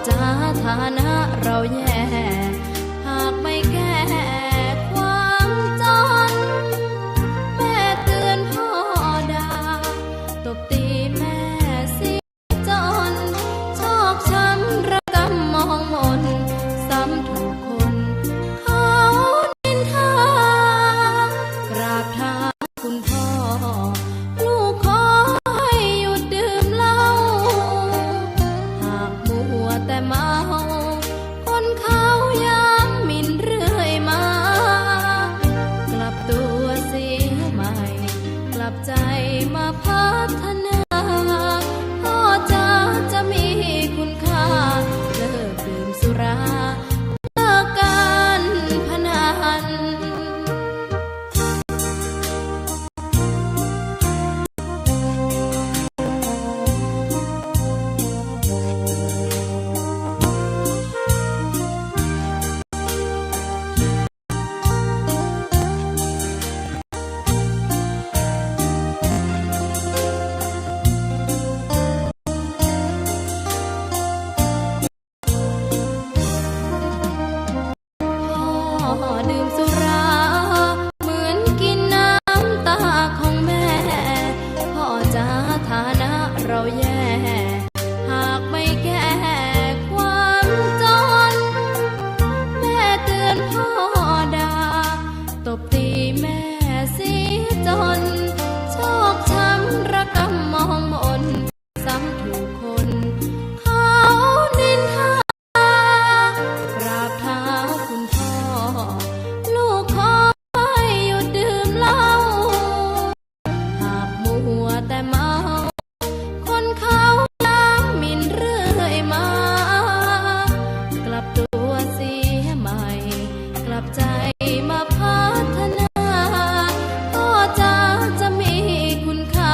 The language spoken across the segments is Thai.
จ้าฐานะเราแย่หากไม่แก้ความจนแม่เตือนพ่อด่าตบตีแม่เสียจนชอกช้ำระกำมองมนซ้ำถูกคนเขานินทากราบเท้าคุณพ่อลูกขอให้หยุดดื่มเหล้าหากมัวแต่เมาคนเขาย้ำหมิ่นเรื่อยมากลับตัวเสียใหม่กลับใจมาพัฒนาพ่อจ้าจะมีคุณค่าเลิกดื่มสุราเลิกการพนันดื่มสุราเหมือนกินน้ำตาของแม่พ่อจ้าฐานะเราแย่หากไม่แก้ความจนแม่เตือนพ่อด่าตบตีแม่เสียจนชอกช้ำระกำมองมนซ้ำถูกคนเขานินทากราบเท้าคุณพ่อลูกขอให้หยุดดื่มเหล้าหากมัวแต่เมาคนเขาย้ำหมิ่นเรื่อยมากลับตัวเสียใหม่กลับใจมาพัฒนาพ่อจ้าจะมีคุณค่า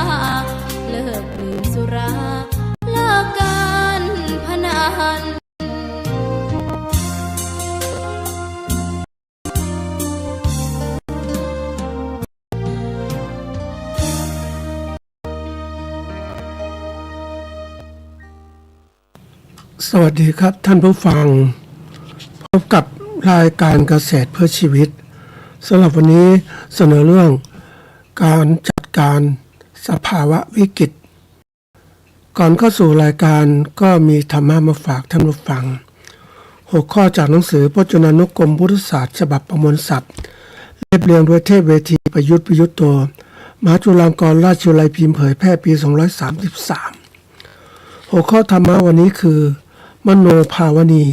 เลิกดื่มสุราเลิกการพนันสวัสดีครับท่านผู้ฟังพบกับรายการเกษตรเพื่อชีวิตสำหรับวันนี้เสนอเรื่องการจัดการสภาวะวิกฤตก่อนเข้าสู่รายการก็มีธรรมะมาฝากท่านผู้ฟัง6ข้อจากหนังสือพจนานุกรมพุทธศาสตร์ฉบับประมวลศัพท์เรียบเรียงโดยเทพเวทีประยุทธ์โตมหาจุฬาลงกรณราชวิทยาลัยพิมพ์เผยแพร่ปี2533หัวข้อธรรมะวันนี้คือมโนภาวนี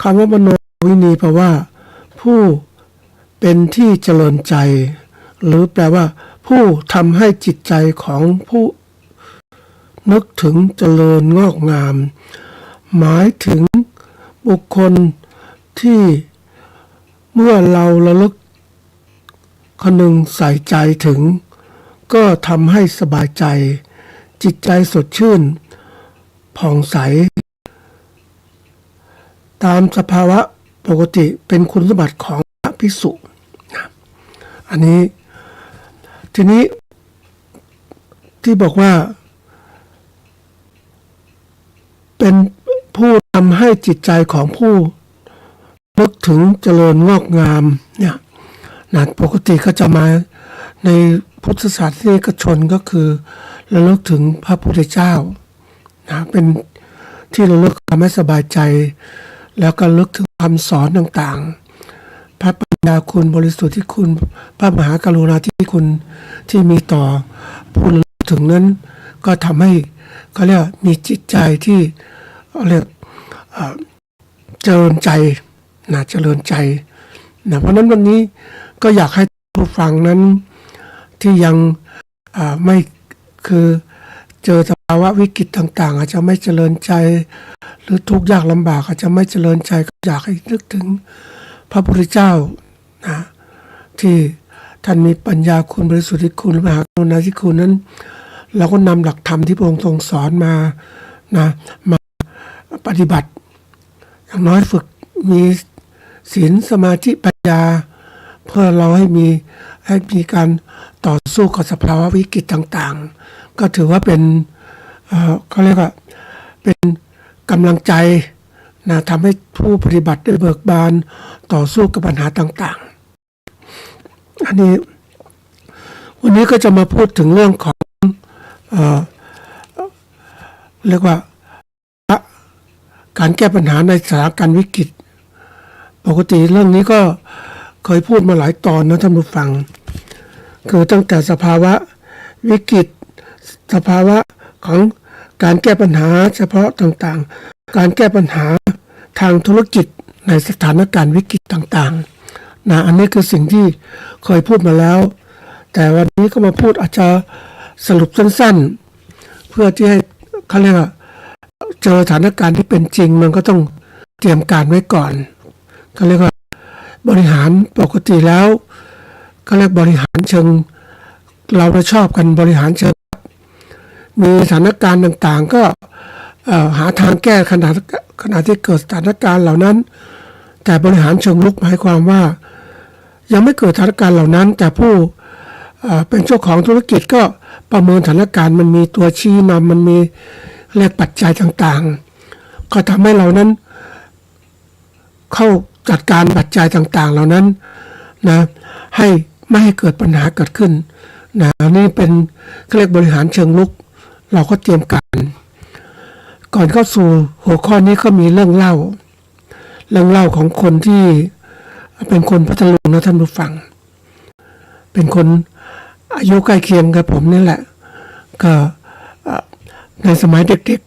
คำว่ามโนวินีแปลว่าผู้เป็นที่เจริญใจหรือแปลว่าผู้ทำให้จิตใจของผู้นึกถึงเจริญงอกงามหมายถึงบุคคลที่เมื่อเราระลึกคนึงใส่ใจถึงก็ทำให้สบายใจจิตใจสดชื่นผ่องใสตามสภาวะปกติเป็นคุณสมบัติของพระภิกษุอันนี้ทีนี้ที่บอกว่าเป็นผู้ทำให้จิตใจของผู้นึกถึงเจริญงอกงามเนี่ยนะปกติก็จะมาในพุทธศาสนิกชนก็คือระลึกถึงพระพุทธเจ้านะเป็นที่ระลึกทำให้สบายใจแล้วก็ระลึกถึงคำสอนต่างๆพระปัญญาคุณบริสุทธิคุณพระมหากรุณาธิคุณที่มีต่อผู้ระลึกถึงนั้นก็ทำให้เขาเรียกมีจิตใจที่เรียกเจริญใจนะเจริญใจนะเพราะนั้นวันนี้ก็อยากให้ผู้ฟังนั้นที่ยังไม่คือเจอสภาวะวิกฤตต่างๆอาจจะไม่เจริญใจหรือทุกข์ยากลำบากอาจจะไม่เจริญใจก็อยากให้นึกถึงพระพุทธเจ้านะที่ท่านมีปัญญาคุณบริสุทธิคุณมหากรุณาธิคุณนั้นเราก็นำหลักธรรมที่พระองค์ทรงสอนมานะมาปฏิบัติอย่างน้อยฝึกมีศีลสมาธิปัญญาเพื่อเราให้มีการต่อสู้กับสภาวะวิกฤตต่างๆก็ถือว่าเป็นเขาเรียกว่าเป็น กำลังใจนะทำให้ผู้ปฏิบัติได้เบิกบานต่อสู้กับปัญหาต่างๆอันนี้วันนี้ก็จะมาพูดถึงเรื่องของเรียกว่าการแก้ปัญหาในสถานการณ์วิกฤตปกติเรื่องนี้ก็เคยพูดมาหลายตอนนะท่านผู้ฟังคือตั้งแต่สภาวะวิกฤตสภาวะของการแก้ปัญหาเฉพาะต่างๆการแก้ปัญหาทางธุรกิจในสถานการณ์วิกฤตต่างๆนะอันนี้คือสิ่งที่เคยพูดมาแล้วแต่วันนี้ก็มาพูดอาจจะสรุปสั้นๆเพื่อที่ให้เขาเรียกว่าเจอสถานการณ์ที่เป็นจริงมันก็ต้องเตรียมการไว้ก่อนเขาเรียกว่าบริหารปกติแล้วเขาเรียกบริหารเชิงเราชอบกันบริหารเชิงมีสถานการณ์ต่างๆก็หาทางแก้ขณะที่เกิดสถานการณ์เหล่านั้นแต่บริหารเชิงลุกหมายความว่ายังไม่เกิดสถานการณ์เหล่านั้นแต่ผู้เป็นเจ้าของธุรกิจก็ประเมินสถานการณ์มันมีตัวชี้นำมันมีเรียกปัจจัยต่างๆก็ทำให้เรานั้นเข้าจัดการปัจจัยต่างๆเหล่านั้นนะให้ไม่ให้เกิดปัญหาเกิดขึ้นนะนี่เป็นเรียกบริหารเชิงลุกเราก็เตรียมการก่อนเข้าสู่หัวข้อนี้ก็มีเรื่องเล่าของคนที่เป็นคนพัทลุงนะท่านผู้ฟังเป็นคนอายุใกล้เคียงกับผมนี่แหละก็ในสมัยเด็ก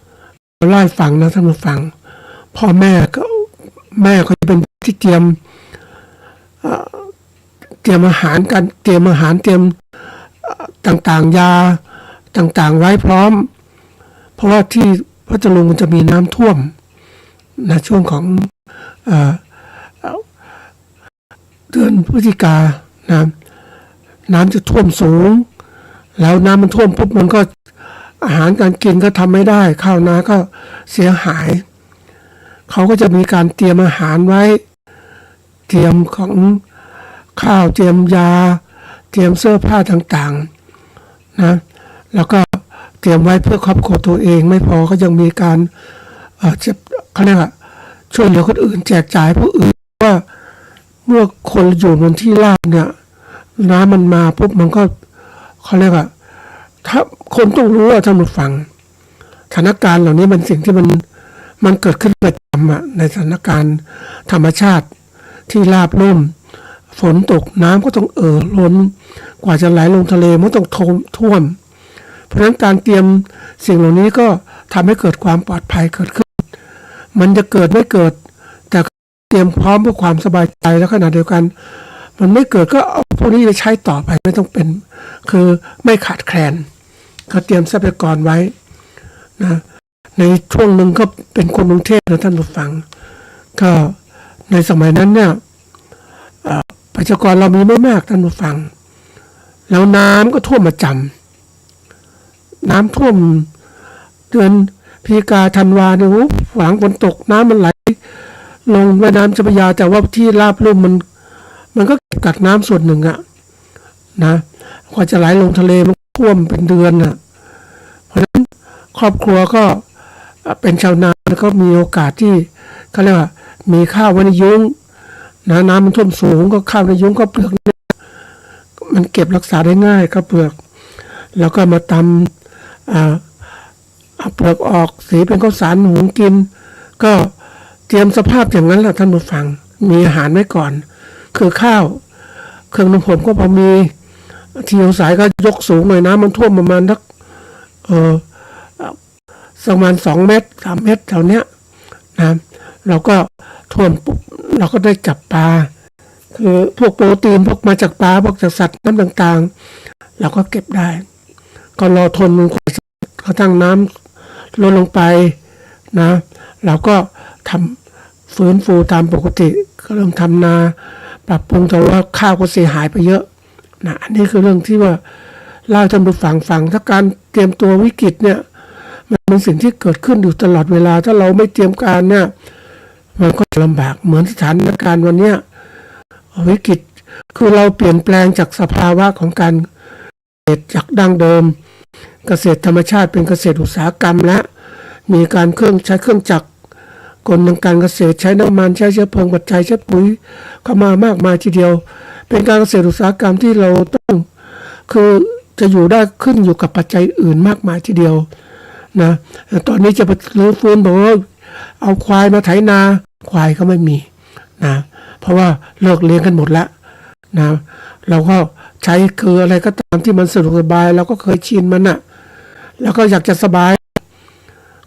ๆเล่าให้ฟังนะท่านผู้ฟังพ่อแม่ก็จะเป็นที่เตรียมอาหารกันเตรียมอาหารเตรียมต่างๆยาต่างๆไว้พร้อมเพราะว่าที่พัทลุงมันจะมีน้ำท่วมนะช่วงของเดือนพฤศจิกาน้ำจะท่วมสูงแล้วน้ำมันท่วมปุ๊บมันก็อาหารการกินก็ทำไม่ได้ข้าวนาก็เสียหายเขาก็จะมีการเตรียมอาหารไว้เตรียมของข้าวเตรียมยาเตรียมเสื้อผ้าต่างๆนะแล้วก็เตรียมไว้เพื่อครอบครัวตัวเองไม่พอก็ยังมีการเขาเรียกว่าช่วยเหลือคนอื่นแจกจ่ายผู้อื่นว่าเมื่อคนอยู่บนที่ราบเนี่ยน้ำมันมาปุ๊บมันก็เขาเรียกว่าถ้าคนต้องรู้ว่าท่านผู้ฟังสถานการณ์เหล่านี้มันสิ่งที่มันเกิดขึ้นประจำในสถานการณ์ธรรมชาติที่ราบลุ่มฝนตกน้ำก็ต้องล้นกว่าจะไหลลงทะเลมันต้องท่วมเพราะฉะนั้นการเตรียมสิ่งเหล่านี้ก็ทำให้เกิดความปลอดภัยเกิดขึ้นมันจะเกิดไม่เกิดแต่เตรียมพร้อมเพื่อความสบายใจแล้วขณะเดียวกันมันไม่เกิดก็เอาพวกนี้ไปใช้ต่อไปไม่ต้องเป็นคือไม่ขาดแคลนก็เตรียมทรัพยากรไว้นะในช่วงหนึ่งก็เป็นคนกรุงเทพนะท่านผู้ฟังก็ในสมัยนั้นเนี่ยประชากรเรามีไม่มากท่านผู้ฟังแล้วน้ำก็ท่วมประจำน้ำท่วมเดือนพฤศจิกาธันวาเนี่ยหลังฝนตกน้ำมันไหลลงแม่น้ำเจ้าพระยาแต่ว่าที่ราบลุ่มมันก็เก็บกักน้ำส่วนหนึ่งอะนะกว่าจะไหลลงทะเลมันท่วมเป็นเดือนอะเพราะฉะนั้นครอบครัวก็เป็นชาวนาแล้วก็มีโอกาสที่เขาเรียกว่ามีข้าวไว้ในยุ้งนะน้ำมันท่วมสูงก็ข้าวในยุ้งก็เปลือกมันเก็บรักษาได้ง่ายก็เปลือกแล้วก็มาตำเอาเปลือกออกสีเป็นข้าวสารหุงกินก็เตรียมสภาพอย่างนั้นแหละท่านผู้ฟังมีอาหารไว้ก่อนคือข้าวเครื่องนุ่งห่มก็พอมีที่อยู่สายก็ยกสูงหน่อยน้ำมันท่วมประมาณสักประมาณ2 เมตร 3 เมตรแถวเนี้ยนะเราก็ท่วมปุ๊บเราก็ได้จับปลาคือพวกโปรตีนพวกมาจากปลาพวกจากสัตว์น้ำต่างๆเราก็เก็บได้ก็รอทนกระทั่งน้ำลดลงไปนะเราก็ทำฟื้นฟูตามปกติก็เริ่มทำนาปรับปรุงแต่ว่าข้าวก็เสียหายไปเยอะนะอันนี้คือเรื่องที่ว่าเล่าท่านผู้ฟังถ้าการเตรียมตัววิกฤตเนี่ยมันเป็นสิ่งที่เกิดขึ้นอยู่ตลอดเวลาถ้าเราไม่เตรียมการเนี่ยมันก็ลำบากเหมือนสถานการณ์วันนี้วิกฤตคือเราเปลี่ยนแปลงจากสภาวะของการเกษตรจากดั้งเดิมเกษตรธรรมชาติเป็นเกษตรอุตสาหกรรมและ มีการใช้เครื่องจักรกลทางการเกษตรใช้น้ำมันใช้เชื้อเพลิงปัจจัยใช้ปุ๋ยเข้ามามากมายทีเดียวเป็นการเกษตรอุตสาหกรรมที่เราต้องคือจะอยู่ได้ขึ้นอยู่กับปัจจัยอื่นมากมายทีเดียวนะตอนนี้จะไปรื้อฟื้นบอกว่าเอาควายมาไถนาควายก็ไม่มีนะเพราะว่าเลิกเลี้ยงกันหมดแล้วนะเราก็ใช้คืออะไรก็ตามที่มันสะดวกสบายเราก็เคยชินมันอะแล้วก็อยากจะสบาย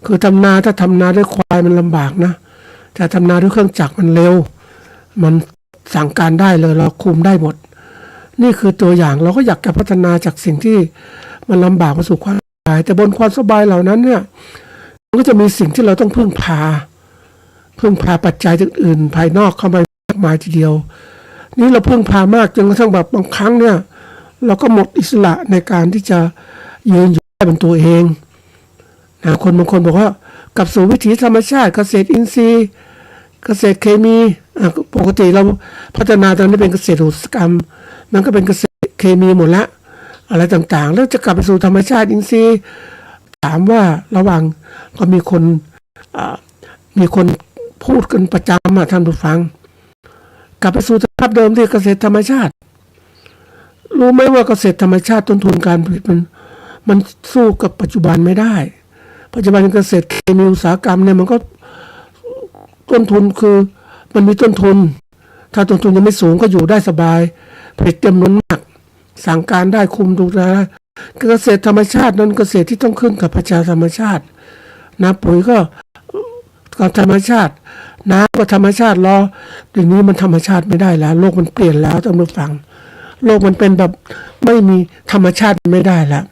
คือทำนาถ้าทำนาด้วยควายมันลำบากนะแต่ทำนาด้วยเครื่องจักรมันเร็วมันสั่งการได้เลยเราคุมได้หมดนี่คือตัวอย่างเราก็อยากจะพัฒนาจากสิ่งที่มันลำบากมาสู่ความสบายแต่บนความสบายเหล่านั้นเนี่ยมันก็จะมีสิ่งที่เราต้องพึ่งพาปัจจัยอื่นๆภายนอกเข้ามามากมายทีเดียวนี่เราพึ่งพามากจนกระทั่งแบบบางครั้งเนี่ยเราก็หมดอิสระในการที่จะยืนอยู่ได้เป็นตัวเองนะคนบางคนบอกว่ากลับสู่วิถีธรรมชาติเกษตรอินทรีย์เกษตรเคมีปกติเราพัฒนาตอนนี้เป็นเกษตรอุตสาหกรรมมันก็เป็นเกษตรเคมีหมดละอะไรต่างๆแล้วจะกลับไปสู่ธรรมชาติอินทรีย์ถามว่าระหว่างก็มีคนพูดกันประจำท่านผู้ฟังกลับไปสู่สภาพเดิมที่เกษตรธรรมชาติรู้ไหมว่าเกษตรธรรมชาติต้นทุนการผลิตมันสู้กับปัจจุบันไม่ได้ปัจจุบันเกษตรเคมีอุตสาหกรรมเนี่ยมันก็ต้นทุนคือมันมีต้นทุนถ้าต้นทุนยังไม่สูงก็อยู่ได้สบายผลิตจำนวนมากสั่งการได้คุมดูแลเกษตรธรรมชาตินั้นเกษตรที่ต้องขึ้นกับประชาธรรมชาตินะปุ๋ยก็ธรรมชาติน้ำก็ธรรมชาติเดี๋ยวนี้มันธรรมชาติไม่ได้แล้วโลกมันเปลี่ยนแล้วท่านผู้ฟังโลกมันเป็นแบบไม่มีธรรมชาติไม่ได้แล้ว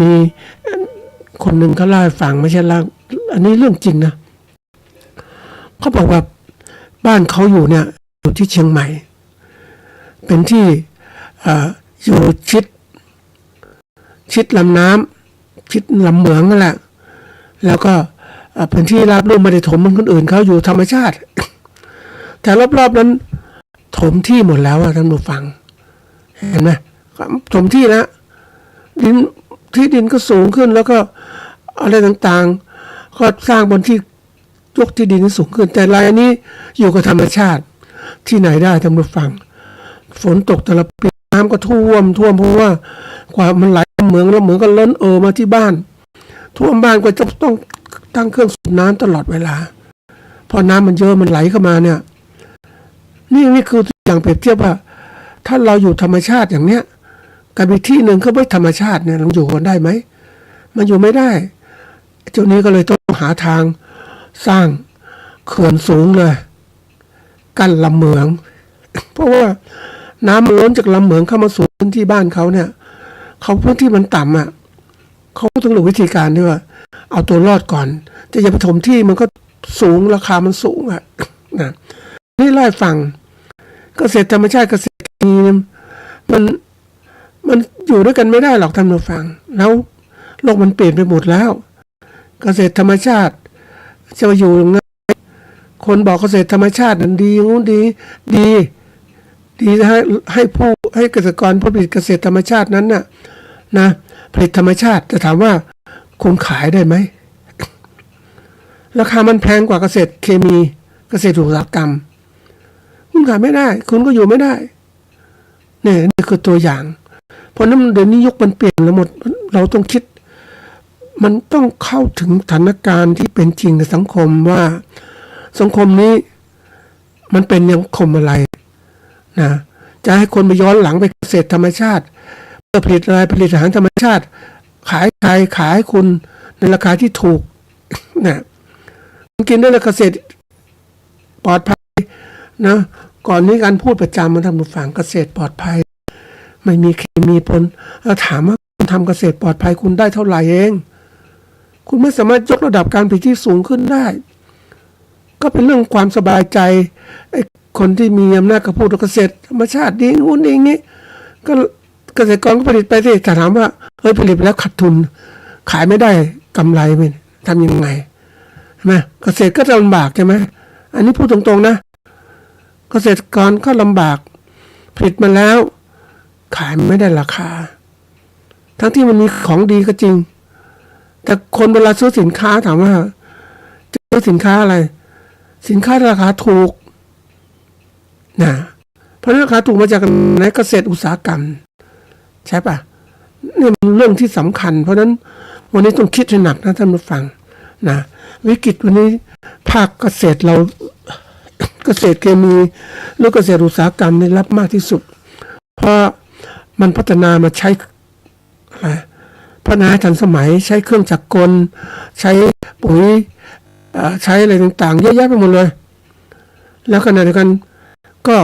มีคนหนึ่งเขาเล่าให้ฟังไม่ใช่เล่าอันนี้เรื่องจริงนะเขาบอกว่าบ้านเขาอยู่เนี่ยอยู่ที่เชียงใหม่เป็นที่อยู่ชิดลำน้ำชิดลำเหมืองนั่นแหละแล้วก็เป็นที่ราบรุ่มไม่ได้ถมเหมือนคนอื่นเขาอยู่ธรรมชาติแต่รอบๆนั้นถมที่หมดแล้วท่านผู้ฟังเห็นไหมถมที่แล้วดินก็สูงขึ้นแล้วก็อะไรต่างๆก็สร้างบนที่ยกที่ดินสูงขึ้นแต่รายนี้อยู่กับธรรมชาติที่ไหนได้ท่านผู้ฟังฝนตกแต่ละปีน้ำก็ท่วมเพราะว่ากว่ามันไหลเหมืองแล้วเหมืองก็ล้นมาที่บ้านท่วมบ้านก็จะต้องตั้งเครื่องสูบน้ำตลอดเวลาพอน้ำมันเยอะมันไหลเข้ามาเนี่ยนี่คืออย่างเปรียบเทียบว่าถ้าเราอยู่ธรรมชาติอย่างเนี้ยกับอีกที่หนึ่งเขาไม่ธรรมชาติเนี่ยมันอยู่กันได้ไหมมันอยู่ไม่ได้เจ้านี้ก็เลยต้องหาทางสร้างเขื่อนสูงเลยกั้นลำเหมืองเพราะว่าน้ำมันล้นจากลำเหมืองเข้ามาสู่พื้นที่บ้านเขาเนี่ยเขาพื้นที่มันต่ำเขาต้องหาวิธีการที่ว่าเอาตัวรอดก่อนจะไปถมที่มันก็สูงราคามันสูงนะนี่ไล่ฟังเกษตรธรรมชาติเกษตรเคมีมันอยู่ด้วยกันไม่ได้หรอกท่านผู้ฟังแล้วโลกมันเปลี่ยนไปหมดแล้วเกษตรธรรมชาติจะมาอยู่ยังไงคนบอกเกษตรธรรมชาตินั้นดีงู้นดีให้เกษตรกรผลิตเกษตรธรรมชาตินั้นนะผลิตธรรมชาติจะถามว่าคุณขายได้ไหมราคามันแพงกว่าเกษตรเคมีเกษตรอุตสาหกรรมคุณขายไม่ได้คุณก็อยู่ไม่ได้นี่คือตัวอย่างเพราะนั้นเดี๋ยวนี้ยุคมันเปลี่ยนแล้วหมดเราต้องคิดมันต้องเข้าถึงสถานการณ์ที่เป็นจริงในสังคมว่าสังคมนี้มันเป็นสังคมอะไรนะจะให้คนไปย้อนหลังไปเกษตรธรรมชาติเพื่อผลิตอาหารธรรมชาติขายให้คุณในราคาที่ถูกนะกินได้แล้วเกษตรปลอดภัยนะก่อนนี้การพูดประจำมาทำผู้ฟังเกษตรปลอดภัยไม่มีเคมีปนแล้วถามว่าคุณทำเกษตรปลอดภัยคุณได้เท่าไหร่เองคุณไม่สามารถยกระดับการผลิตที่สูงขึ้นได้ก็เป็นเรื่องความสบายใจไอ้คนที่มีอำนาจกับพูดเกษตรธรรมชาติดีงู้นอย่างนี้ก็เกษตรกรก็ผลิตไปสิแต่ถามว่าผลิตไปแล้วขาดทุนขายไม่ได้กำไรไหมทำยังไงใช่ไหมเกษตรก็ลำบากใช่ไหมอันนี้พูดตรงๆนะเกษตรกรก็ลำบากผลิตมาแล้วขายไม่ได้ราคาทั้งที่มันมีของดีก็จริง แต่คนเวลาซื้อสินค้าถามว่าจะซื้อสินค้าอะไร สินค้าราคาถูกนะเพราะราคาถูกมาจากไหนเกษตรอุตสาหกรรมใช่ปะนี่มันเรื่องที่สำคัญเพราะฉะนั้นวันนี้ต้องคิดให้หนักนะท่านผู้ฟังนะวิกฤตวันนี้ภาคเกษตรเราเกษตรเคมีหรือเกษตรอุตสาหกรรมนี่รับมากที่สุดเพราะมันพัฒนามาใช้อะไรพัฒนาทันสมัยใช้เครื่องจักรกลใช้ปุ๋ยใช้อะไรต่างๆเยอะแยะไปหมดเลยแล้วขณะเดียวกันก็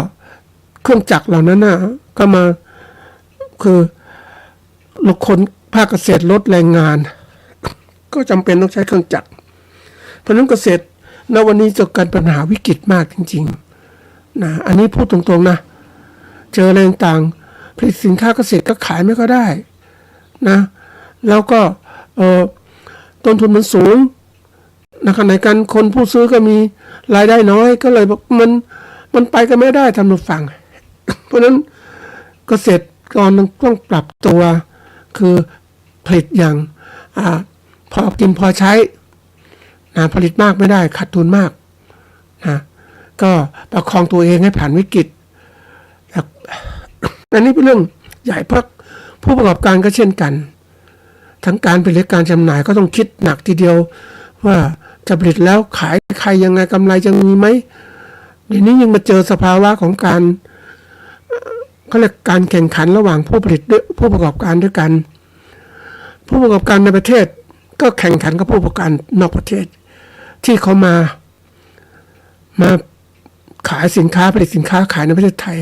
เครื่องจักรเหล่านั้นนะก็มาคือลดคนภาคเกษตรลดแรงงานก็จำเป็นต้องใช้เครื่องจักรเพราะนั้นเกษตรณวันนี้เจอกันปัญหาวิกฤตมากจริงๆนะอันนี้พูดตรงๆนะเจออะไรต่างๆผลิตสินค้าเกษตรก็ขายไม่ก็ได้นะแล้วก็ต้นทุนมันสูงนะขณะกันคนผู้ซื้อก็มีรายได้น้อยก็เลยมันไปกันไม่ได้ทำหนุฟัง เพราะนั้นเกษตรกรต้องปรับตัวคือผลิตอย่างพอกินพอใช้นะผลิตมากไม่ได้ขาดทุนมากนะก็ประคองตัวเองให้ผ่านวิกฤตอันนี้เป็นเรื่องใหญ่เพราะผู้ประกอบการก็เช่นกันทั้งการผลิตการจำหน่ายก็ต้องคิดหนักทีเดียวว่าจะผลิตแล้วขายใครยังไงกำไรจะมีไหมเดี๋ยวนี้ยังมาเจอสภาวะของการเขาเรียกการแข่งขันระหว่างผู้ผลิตด้วยผู้ประกอบการด้วยกันผู้ประกอบการในประเทศก็แข่งขันกับผู้ประกอบการนอกประเทศที่เขามาขายสินค้าผลิตสินค้าขายในประเทศไทย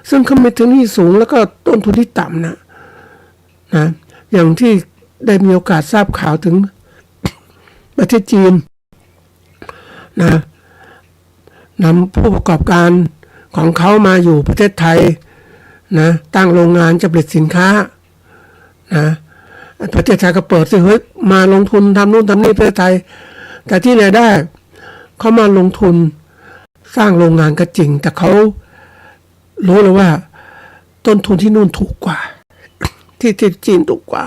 ซึ่งเขามีทุนที่สูงแล้วก็ต้นทุนที่ต่ำนะอย่างที่ได้มีโอกาสทราบข่าวถึงประเทศจีนนะนำผู้ประกอบการของเขามาอยู่ประเทศไทยนะตั้งโรงงานจะผลิตสินค้านะประเทศไทยก็เปิดสิเฮ้ยมาลงทุนทำนู่นทำนี่ประเทศไทยแต่ที่ไหนได้เขามาลงทุนสร้างโรงงานก็จริงแต่เขารู้เลยว่าต้นทุนที่นู่นถูกกว่าที่จีนถูกกว่า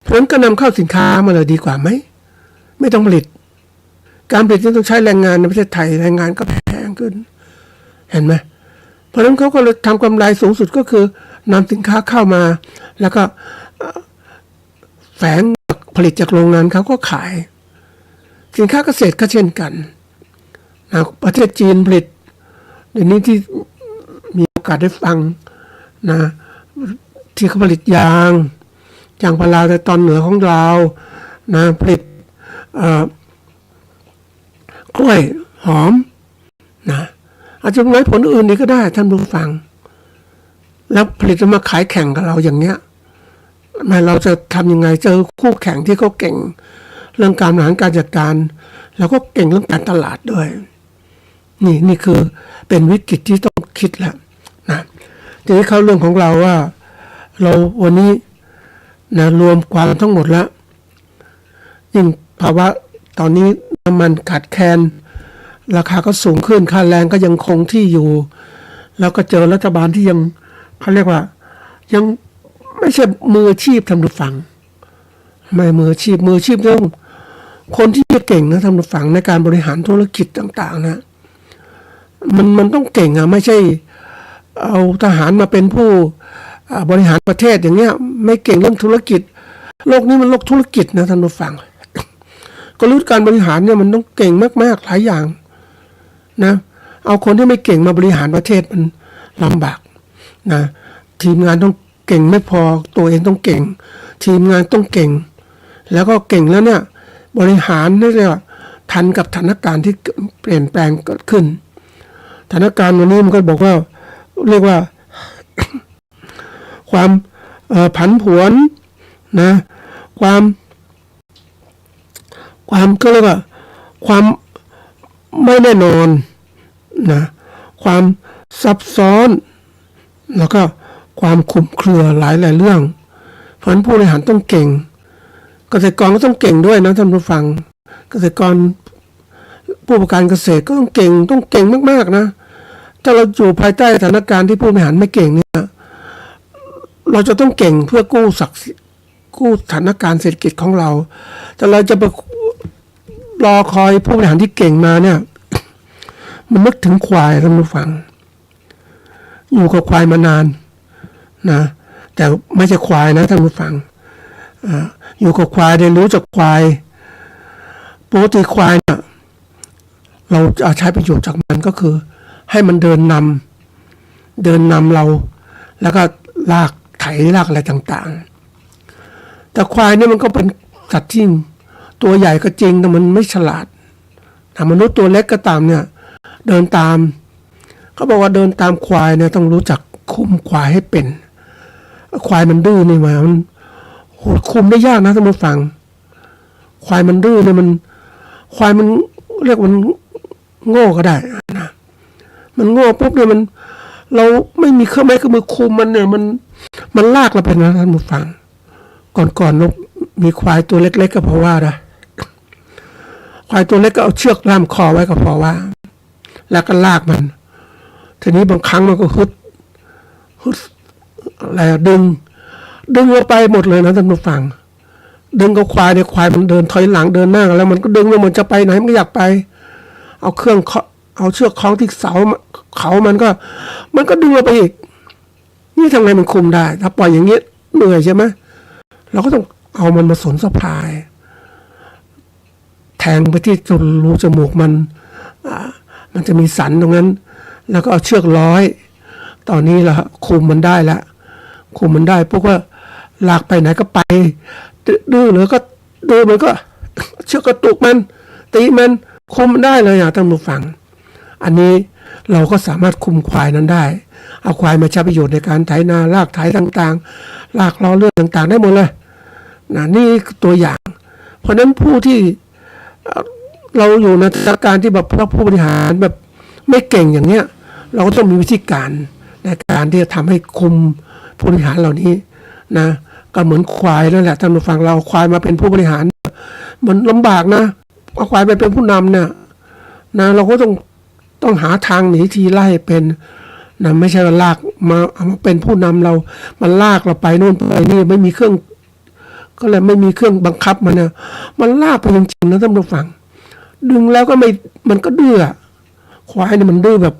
เพราะฉะนั้นก็นำเข้าสินค้ามาเลยดีกว่าไหมไม่ต้องผลิตการผลิตต้องใช้แรงงานในประเทศไทยแรงงานก็แพงขึ้นเห็นไหมเพราะฉะนั้นเขาก็เลยทำกำไรสูงสุดก็คือนำสินค้าเข้ามาแล้วก็แฝงผลิตจากโรงงานเขาก็ขายสินค้าเกษตรก็เช่นกันนะประเทศจีนผลิตเดี๋ยวนี้ที่มีโอกาสได้ฟังนะที่เขาผลิตยางพาราในตอนเหนือของเรานะผลิตกล้วยหอมนะอาจจะไม่ผลอื่นนี่ก็ได้ท่านผู้ฟังแล้วผลิตมาขายแข่งกับเราอย่างเนี้ยเราจะทำยังไงเจอคู่แข่งที่เขาเก่งเรื่องการบริหารการจัดการแล้วก็เก่งเรื่องการตลาดด้วยนี่คือเป็นวิกฤตที่ต้องคิดแล้วนะทีนี้เข้าเรื่องของเราว่าเราวันนี้นะรวมความทั้งหมดแล้วยิ่งภาวะตอนนี้น้ำมันขาดแคลนราคาก็สูงขึ้นค่าแรงก็ยังคงที่อยู่แล้วก็เจอรัฐบาลที่ยังเขาเรียกว่ายังไม่ใช่มืออาชีพทำดูฟังไม่มืออาชีพต้องคนที่เก่งนะทำดูฟังในการบริหารธุรกิจต่างๆนะมันต้องเก่งไม่ใช่เอาทหารมาเป็นผู้บริหารประเทศอย่างเงี้ยไม่เก่งเรื่องธุรกิจโลกนี้มันโลกธุรกิจนะท่านผู้ฟังกลยุทธ์การบริหารเนี่ยมันต้องเก่งมากๆหลายอย่างนะเอาคนที่ไม่เก่งมาบริหารประเทศมันลำบากนะทีมงานต้องเก่งไม่พอตัวเองต้องเก่งทีมงานต้องเก่งแล้วก็เก่งแล้วเนี่ยบริหารนี่เรียกว่าทันกับสถานการณ์ที่เปลี่ยนแปลงเกิดขึ้นสถานการณ์วันนี้มันก็บอกว่าเรียกว่า ความผันผวนนะความก็เรียกว่าความไม่แน่นอนนะความซับซ้อนแล้วก็ความคลุมเครือหลายเรื่องเพราะฉะนั้นผู้บริหารต้องเก่งเกษตรกรก็ต้องเก่งด้วยนะท่านผู้ฟังเกษตรกรผู้ประกอบการเกษตรก็ต้องเก่งมากๆนะถ้าเราอยู่ภายใต้สถานการณ์ที่ผู้บริหารไม่เก่งเนี่ยเราจะต้องเก่งเพื่อกู้ศักดิ์ กู้สถานการณ์เศรษฐกิจของเรา แต่เราจะไปรอคอยผู้บริหารที่เก่งมาเนี่ย มันนึกถึงควายท่านผู้ฟังอยู่กับควายมานานนะแต่ไม่ใช่ควายนะท่านผู้ฟังอยู่กับควายได้รู้จักควายปกติควายเนี่ยเราจะใช้ประโยชน์จากมันก็คือให้มันเดินนำเราแล้วก็ลากไถลากอะไรต่างๆแต่ควายเนี่ยมันก็เป็นสัตว์ที่ตัวใหญ่ก็จริงแต่มันไม่ฉลาดมนุษย์ตัวเล็กก็ตามเนี่ยเดินตามเขาบอกว่าเดินตามควายเนี่ยต้องรู้จักคุมควายให้เป็นควายมันดื้อนี่มันโหดคุมได้ยากนะท่านผู้ฟังควายมันดื้อเนี่ยมันควายมันเรียกมันโง่ก็ได้นะมันโง่ปุ๊บเนี่ยมันเราไม่มีเครื่องไม้เครื่องมือคุมมันเนี่ยมันลากเราไปนะท่านผู้ฟังก่อนเรามีควายตัวเล็กๆก็เพราะว่านะควายตัวเล็กก็เอาเชือกล่ามคอไว้ก็เพราะว่าแล้วก็ลากมันทีนี้บางครั้งมันก็ฮึดอะไรดึงเราไปหมดเลยนะท่านผู้ฟังดึงกับควายเนี่ยควายมันเดินถอยหลังเดินหน้าแล้วมันก็ดึงแล้วมันจะไปไหนมันก็อยากไปเอาเชือกคล้องที่เสาเขามันก็ดึงเราไปอีกนี่ทำไงมันคุมได้ถ้าปล่อยอย่างเงี้ยเหนื่อยใช่ไหมเราก็ต้องเอามันมาสนสะพายแทงไปที่จนรูจมูกมันจะมีสันตรงนั้นแล้วก็เอาเชือกร้อยตอนนี้เราคุมมันได้แล้วคุมมันได้พวกว่าลากไปไหนก็ไปดื้อหรือก็ดื้อมันก็เชือกกระตุกมันตีมันคุมมันได้เลยท่านผู้ฟังอันนี้เราก็สามารถคุมควายนั้นได้เอาควายมาใช้ประโยชน์ในการไถนาลากไถต่างๆลากล้อเลื่อนต่างๆได้หมดเลยนี่ตัวอย่างเพราะนั้นผู้ที่เราอยู่ในสถานการณ์ที่แบบผู้บริหารแบบไม่เก่งอย่างเนี้ยเราก็ต้องมีวิธีการในการที่จะทำให้คุมผู้บริหารเหล่านี้นะก็เหมือนควายนั่นแหละท่านผู้ฟังเราควายมาเป็นผู้บริหารมันลำบากนะเอาควายไปเป็นผู้นำเนี่ยนะเราก็ต้องหาทางหนีทีไล่เป็นนะไม่ใช่ว่าลากเอามาเป็นผู้นำเรามันลากเราไปโน่นไปนี่ไม่มีเครื่องก็เลยไม่มีเครื่องบังคับมันเนี่ยมันลากไปจริงๆนะท่านผู้ฟังดึงแล้วก็ไม่มันก็ดื้อควายเนี่ยมันดื้อแบบ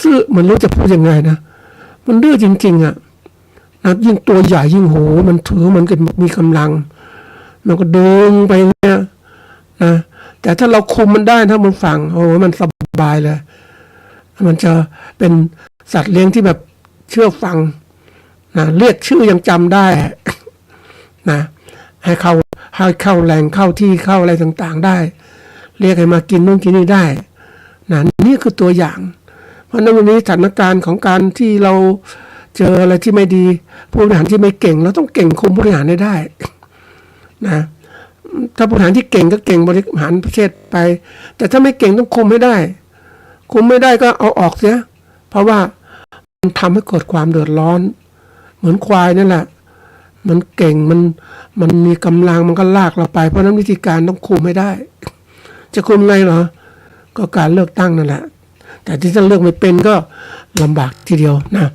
ซื่อๆเหมือนรู้จะพูดยังไงนะมันดื้อจริงๆนะยิ่งตัวใหญ่ยิ่งโหมันถือมันก็มีกำลังมันก็ดึงไปเนี่ยนะแต่ถ้าเราคุมมันได้ถ้ามันฟังโอ้มันสบายเลยมันจะเป็นสัตว์เลี้ยงที่แบบเชื่อฟังนะเรียกชื่อยังจำได้นะให้เข้าแหล่งเข้าที่เข้าอะไรต่างๆได้เรียกให้มากินนู่นกินนี่ได้นะนี่คือตัวอย่างเพราะในวันนี้สถานการณ์ของการที่เราเจออะไรที่ไม่ดีผู้บริหารที่ไม่เก่งเราต้องเก่งคุมผู้บริหารได้นะถ้าผู้บริหารที่เก่งก็เก่งบริหารประเทศไปแต่ถ้าไม่เก่งต้องคุมให้ได้คุมไม่ได้ก็เอาออกเสียเพราะว่ามันทำให้เกิดความเดือดร้อนเหมือนควายนั่นแหละมันเก่งมันมีกำลังมันก็ลากเราไปเพราะนั้นวิธีการต้องคุมให้ได้จะคุมไงเหรอก็การเลือกตั้งนั่นแหละแต่ที่จะเลือกไม่เป็นก็ลำบากทีเดียวนะ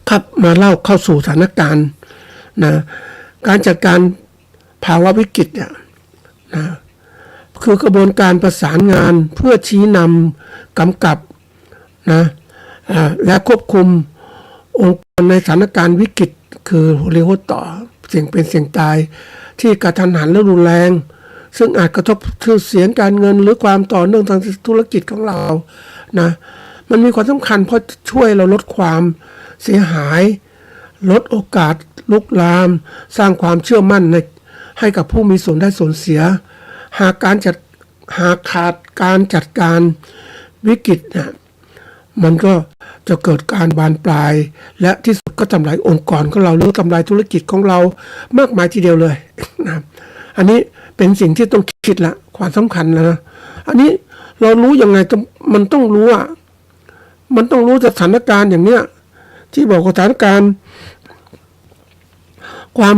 ครับมาเล่าเข้าสู่สถานการณ์นะการจัดการภาวะวิกฤตเนี่ยนะคือกระบวนการประสานงานเพื่อชี้นำกำกับนะและควบคุมองค์กรในสถานการณ์วิกฤตคือเรียกว่าต่อเสี่ยงเป็นเสี่ยงตายที่กระทันหันและรุนแรงซึ่งอาจกระทบชื่อเสียงการเงินหรือความต่อเนื่องทางธุรกิจของเรานะมันมีความสำคัญเพราะช่วยเราลดความเสียหายลดโอกาสลุกลามสร้างความเชื่อมั่นให้กับผู้มีส่วนได้ส่วนเสียหากขาดการจัดการวิกฤตเนี่ยมันก็จะเกิดการบานปลายและที่สุดก็ทำลายองค์กรของเราหรือทำลายธุรกิจของเรามากมายทีเดียวเลยนะอันนี้เป็นสิ่งที่ต้องคิดละความสำคัญนะอันนี้เรารู้ยังไงมันต้องรู้มันต้องรู้สถานการณ์อย่างเนี้ยที่บอกสถานการณ์ความ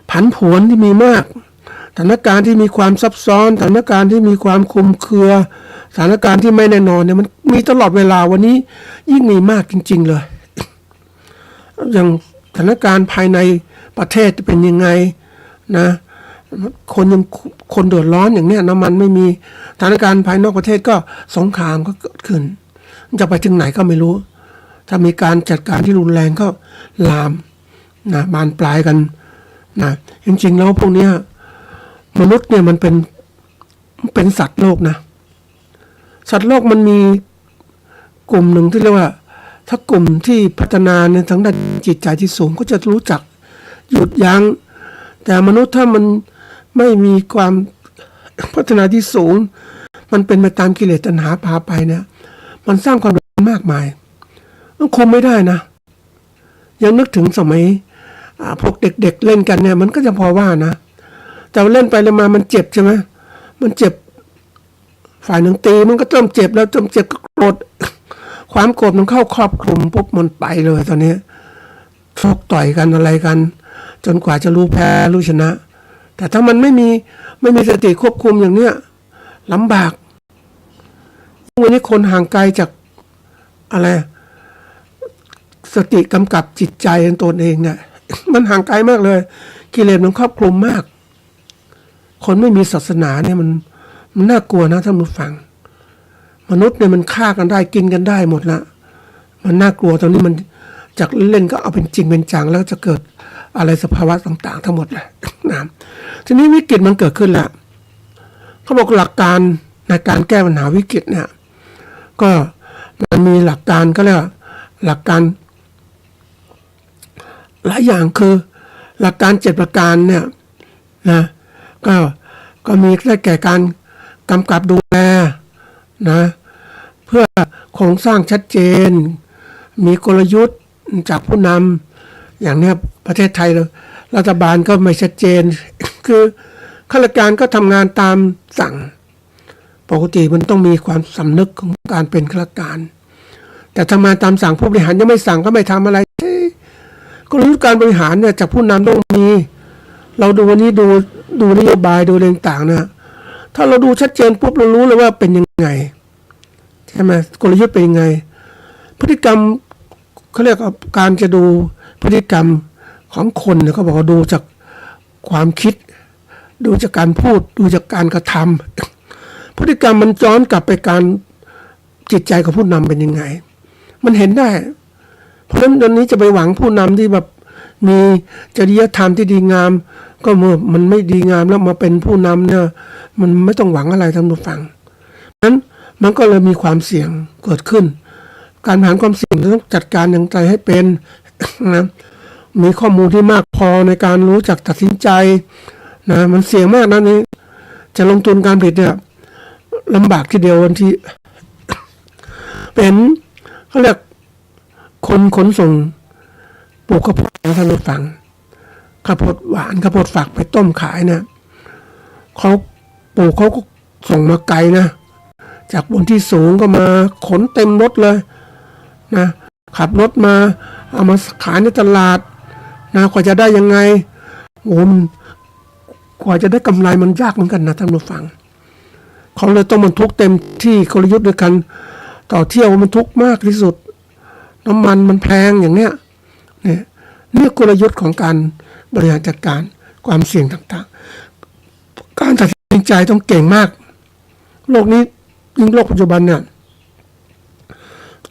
ผันผวนที่มีมากสถานการณ์ที่มีความซับซ้อนสถานการณ์ที่มีความคลุมเครือสถานการณ์ที่ไม่แน่นอนเนี่ยมันมีตลอดเวลาวันนี้ยิ่งมีมากจริงๆเลยอย่างสถานการณ์ภายใน ประเทศเป็นยังไงนะคนเดือดร้อนอย่างเนี้ยน้ำมันไม่มีสถานการณ์ภายนอกประเทศก็สงครามก็เกิดขึ้นจะไปถึงไหนก็ไม่รู้ถ้ามีการจัดการที่รุนแรงก็ลามนะบานปลายกันนะจริงๆแล้วพวกเนี้ยมนุษย์เนี่ยมันเป็นสัตว์โลกนะสัตว์โลกมันมีกลุ่มหนึ่งที่เรียกว่าถ้ากลุ่มที่พัฒนาในทางด้านจิตใจที่สูงก็จะรู้จักหยุดยั้งแต่มนุษย์ถ้ามันไม่มีความพัฒนาที่สูงมันเป็นไปตามกิเลสตัณหาพาไปเนี่ยมันสร้างความเดือดร้อนมากมายมันคุมไม่ได้นะยังนึกถึงสมัยพวกเด็กๆเล่นกันเนี่ยมันก็จะพอว่านะแต่เล่นไปเลยมามันเจ็บใช่ไหมมันเจ็บฝ่ายหนึ่งตีมันก็เริ่มเจ็บแล้วเริ่มเจ็บก็โกรธความโกรธมันเข้าครอบคลุมปุ๊บมันไปเลยตอนนี้ชกต่อยกันอะไรกันจนกว่าจะรู้แพ้รู้ชนะ แต่ถ้ามันไม่มีสติควบคุมอย่างเนี้ยลำบากวันนี้คนห่างไกลจากอะไรสติกำกับจิตใจตนเองเนี่ย มันห่างไกลมากเลยกิเลสมันครอบคลุมมากคนไม่มีศาสนาเนี่ยมันน่ากลัวนะท่านผู้ฟังมนุษย์เนี่ยมันฆ่ากันได้กินกันได้หมดละมันน่ากลัวตอนนี้มันจากเล่นก็เอาเป็นจริงเป็นจังแล้วจะเกิดอะไรสภาวะต่างๆทั้งหมดเลยนะทีนี้วิกฤตมันเกิดขึ้นแล้วเขาบอกหลักการในการแก้ปัญหาวิกฤตเนี่ยก็มันมีหลักการก็เรียกว่าหลักการหลายอย่างคือหลักการ7ประการเนี่ยนะก็มีได้แก่การกำกับดูแลนะเพื่อโครงสร้างชัดเจนมีกลยุทธ์จากผู้นำอย่างเนี้ยประเทศไทยรัฐบาลก็ไม่ชัดเจนคือข้าราชการก็ทำงานตามสั่งปกติมันต้องมีความสำนึกของการเป็นข้าราชการแต่ทำงานตามสั่งผู้บริหารยังไม่สั่งก็ไม่ทำอะไรกลยุทธ์การบริหารเนี่ยจากผู้นำต้องมีเราดูวันนี้ดูนโยบายดูเรื่องต่างนะถ้าเราดูชัดเจนปุ๊บเรารู้เลยว่าเป็นยังไงใช่ไหมกลยุทธ์เป็นยังไงพฤติกรรมเขาเรียกการจะดูพฤติกรรมของคนเนี่ยเขาบอกว่าดูจากความคิดดูจากการพูดดูจากการกระทำพฤติกรรมมันย้อนกลับไปการจิตใจของผู้นำเป็นยังไงมันเห็นได้เพราะฉะนั้นตอนนี้จะไปหวังผู้นำที่แบบมีจริยธรรมที่ดีงามก็เมื่อมันไม่ดีงามแล้วมาเป็นผู้นำเนี่ยมันไม่ต้องหวังอะไรท่านผู้ฟังนั้นมันก็เลยมีความเสี่ยงเกิดขึ้นการบริหารความเสี่ยงต้องจัดการอย่างไรให้เป็นนะมีข้อมูลที่มากพอในการรู้จักตัดสินใจนะมันเสี่ยงมากนะนี้จะลงทุนการผลิตเนี่ยลำบากทีเดียววันที่เป็นเขาเรียกคนขนส่งปลูกข้าวโพดท่านผู้ฟังข้าวโพดหวานข้าวโพดฝักไปต้มขายเนี่ยเขาปลูกเขาก็ส่งมาไกลนะจากบนที่สูงก็มาขนเต็มรถเลยนะขับรถมาเอามาขายในตลาดนะกว่าจะได้ยังไงโอ้มันกว่าจะได้กำไรมันยากเหมือนกันนะท่านผู้ฟังเขาเลยต้องบรรทุกเต็มที่กลยุทธ์ด้วยกันต่อเที่ยวมันทุกมากที่สุดน้ำมันแพงอย่างเนี้ยนี่กลยุทธ์ของการบริหารจัดการความเสี่ยงต่างๆการตัดสินใจต้องเก่งมากโลกนี้ยิ่งโลกปัจจุบันเนี่ย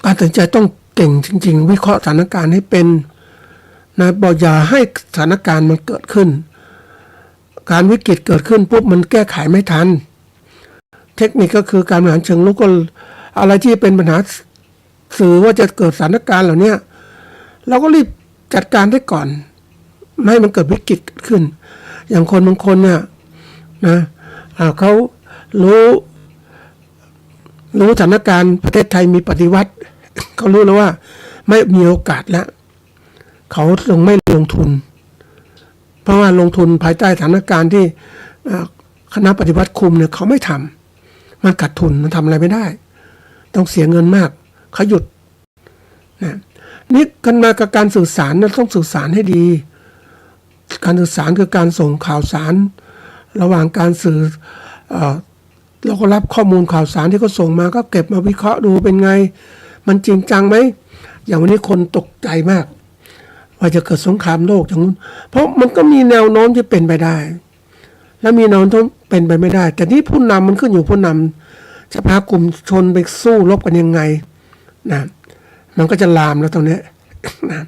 การตัดสินใจต้องเก่งจริงๆวิเคราะห์สถานการณ์ให้เป็นนะบอกอย่าให้สถานการณ์มันเกิดขึ้นการวิกฤตเกิดขึ้นปุ๊บมันแก้ไขไม่ทันเทคนิคก็คือการบริหารเชิงรุกก็อะไรที่เป็นปัญหาสื่อว่าจะเกิดสถานการณ์เหล่านี้เราก็รีบจัดการได้ก่อนไม่ให้มันเกิดวิกฤตขึ้นอย่างคนบางคนเนี่ยนะเขารู้สถานการณ์ประเทศไทยมีปฏิวัติเขารู้แล้วว่าไม่มีโอกาสแล้วเขาไม่ลงทุนเพราะว่าลงทุนภายใต้สถานการณ์ที่คณะปฏิวัติคุมเนี่ยเขาไม่ทำมันขาดทุนมันทำอะไรไม่ได้ต้องเสียเงินมากเขาหยุดนะนี่กันมากับการสื่อสารนะต้องสื่อสารให้ดีการสื่อสารคือการส่งข่าวสารระหว่างการสื่อเราก็รับข้อมูลข่าวสารที่เขาส่งมาก็เก็บมาวิเคราะห์ดูเป็นไงมันจริงจังไหมอย่างวันนี้คนตกใจมาก ว่าจะเกิดสงครามโลกอย่างนู้นเพราะมันก็มีแนวโน้มที่เป็นไปได้และมีแนวโน้มเป็นไปไม่ได้แต่นี่ผู้นำมันขึ้นอยู่ผู้นำจะพากลุ่มชนไปสู้รบกันยังไงนะมันก็จะลามแล้วตรงนี้นะ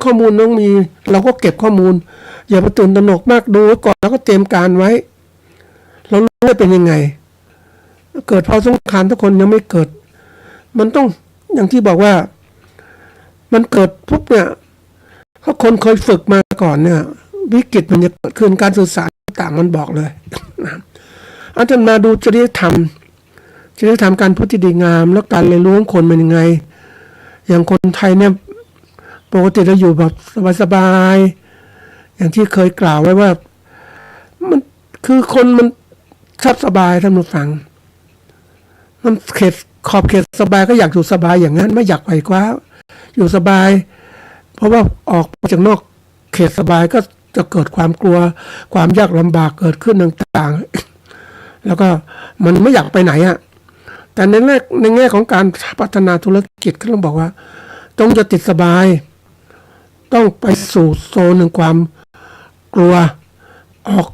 ข้อมูลต้องมีเราก็เก็บข้อมูลอย่าไปตื่นตระหนกมากดูไว้ก่อนแล้วก็เตรียมการไว้เรารู้ว่าเป็นยังไงเกิดพอสงครามทุกคนยังไม่เกิดมันต้องอย่างที่บอกว่ามันเกิดปุ๊บเนี่ยถ้าคนเคยฝึกมาก่อนเนี่ยวิกฤตมันจะเกิดขึ้นการสื่อสารต่างมันบอกเลยนะอาจารย์มาดูจริยธรรมการพูดที่ดีงามแล้วการเรียนรู้ของคนเป็นยังไงอย่างคนไทยเนี่ยปกติเราอยู่แบบสบายๆอย่างที่เคยกล่าวไว้ว่ามันคือคนมันชอบสบายท่านผู้ฟังมันขอบเขตสบายก็อยากอยู่สบายอย่างนั้นไม่อยากไปกว่าอยู่สบายเพราะว่าออกมาจากนอกเขตสบายก็จะเกิดความกลัวความยากลำบากเกิดขึ้นต่างๆแล้วก็มันไม่อยากไปไหนอ่ะแต่ในแง่ของการพัฒนาธุรกิจก็ต้องบอกว่าต้องจะติดสบายต้องไปสู่โซนแห่งความกลัวออก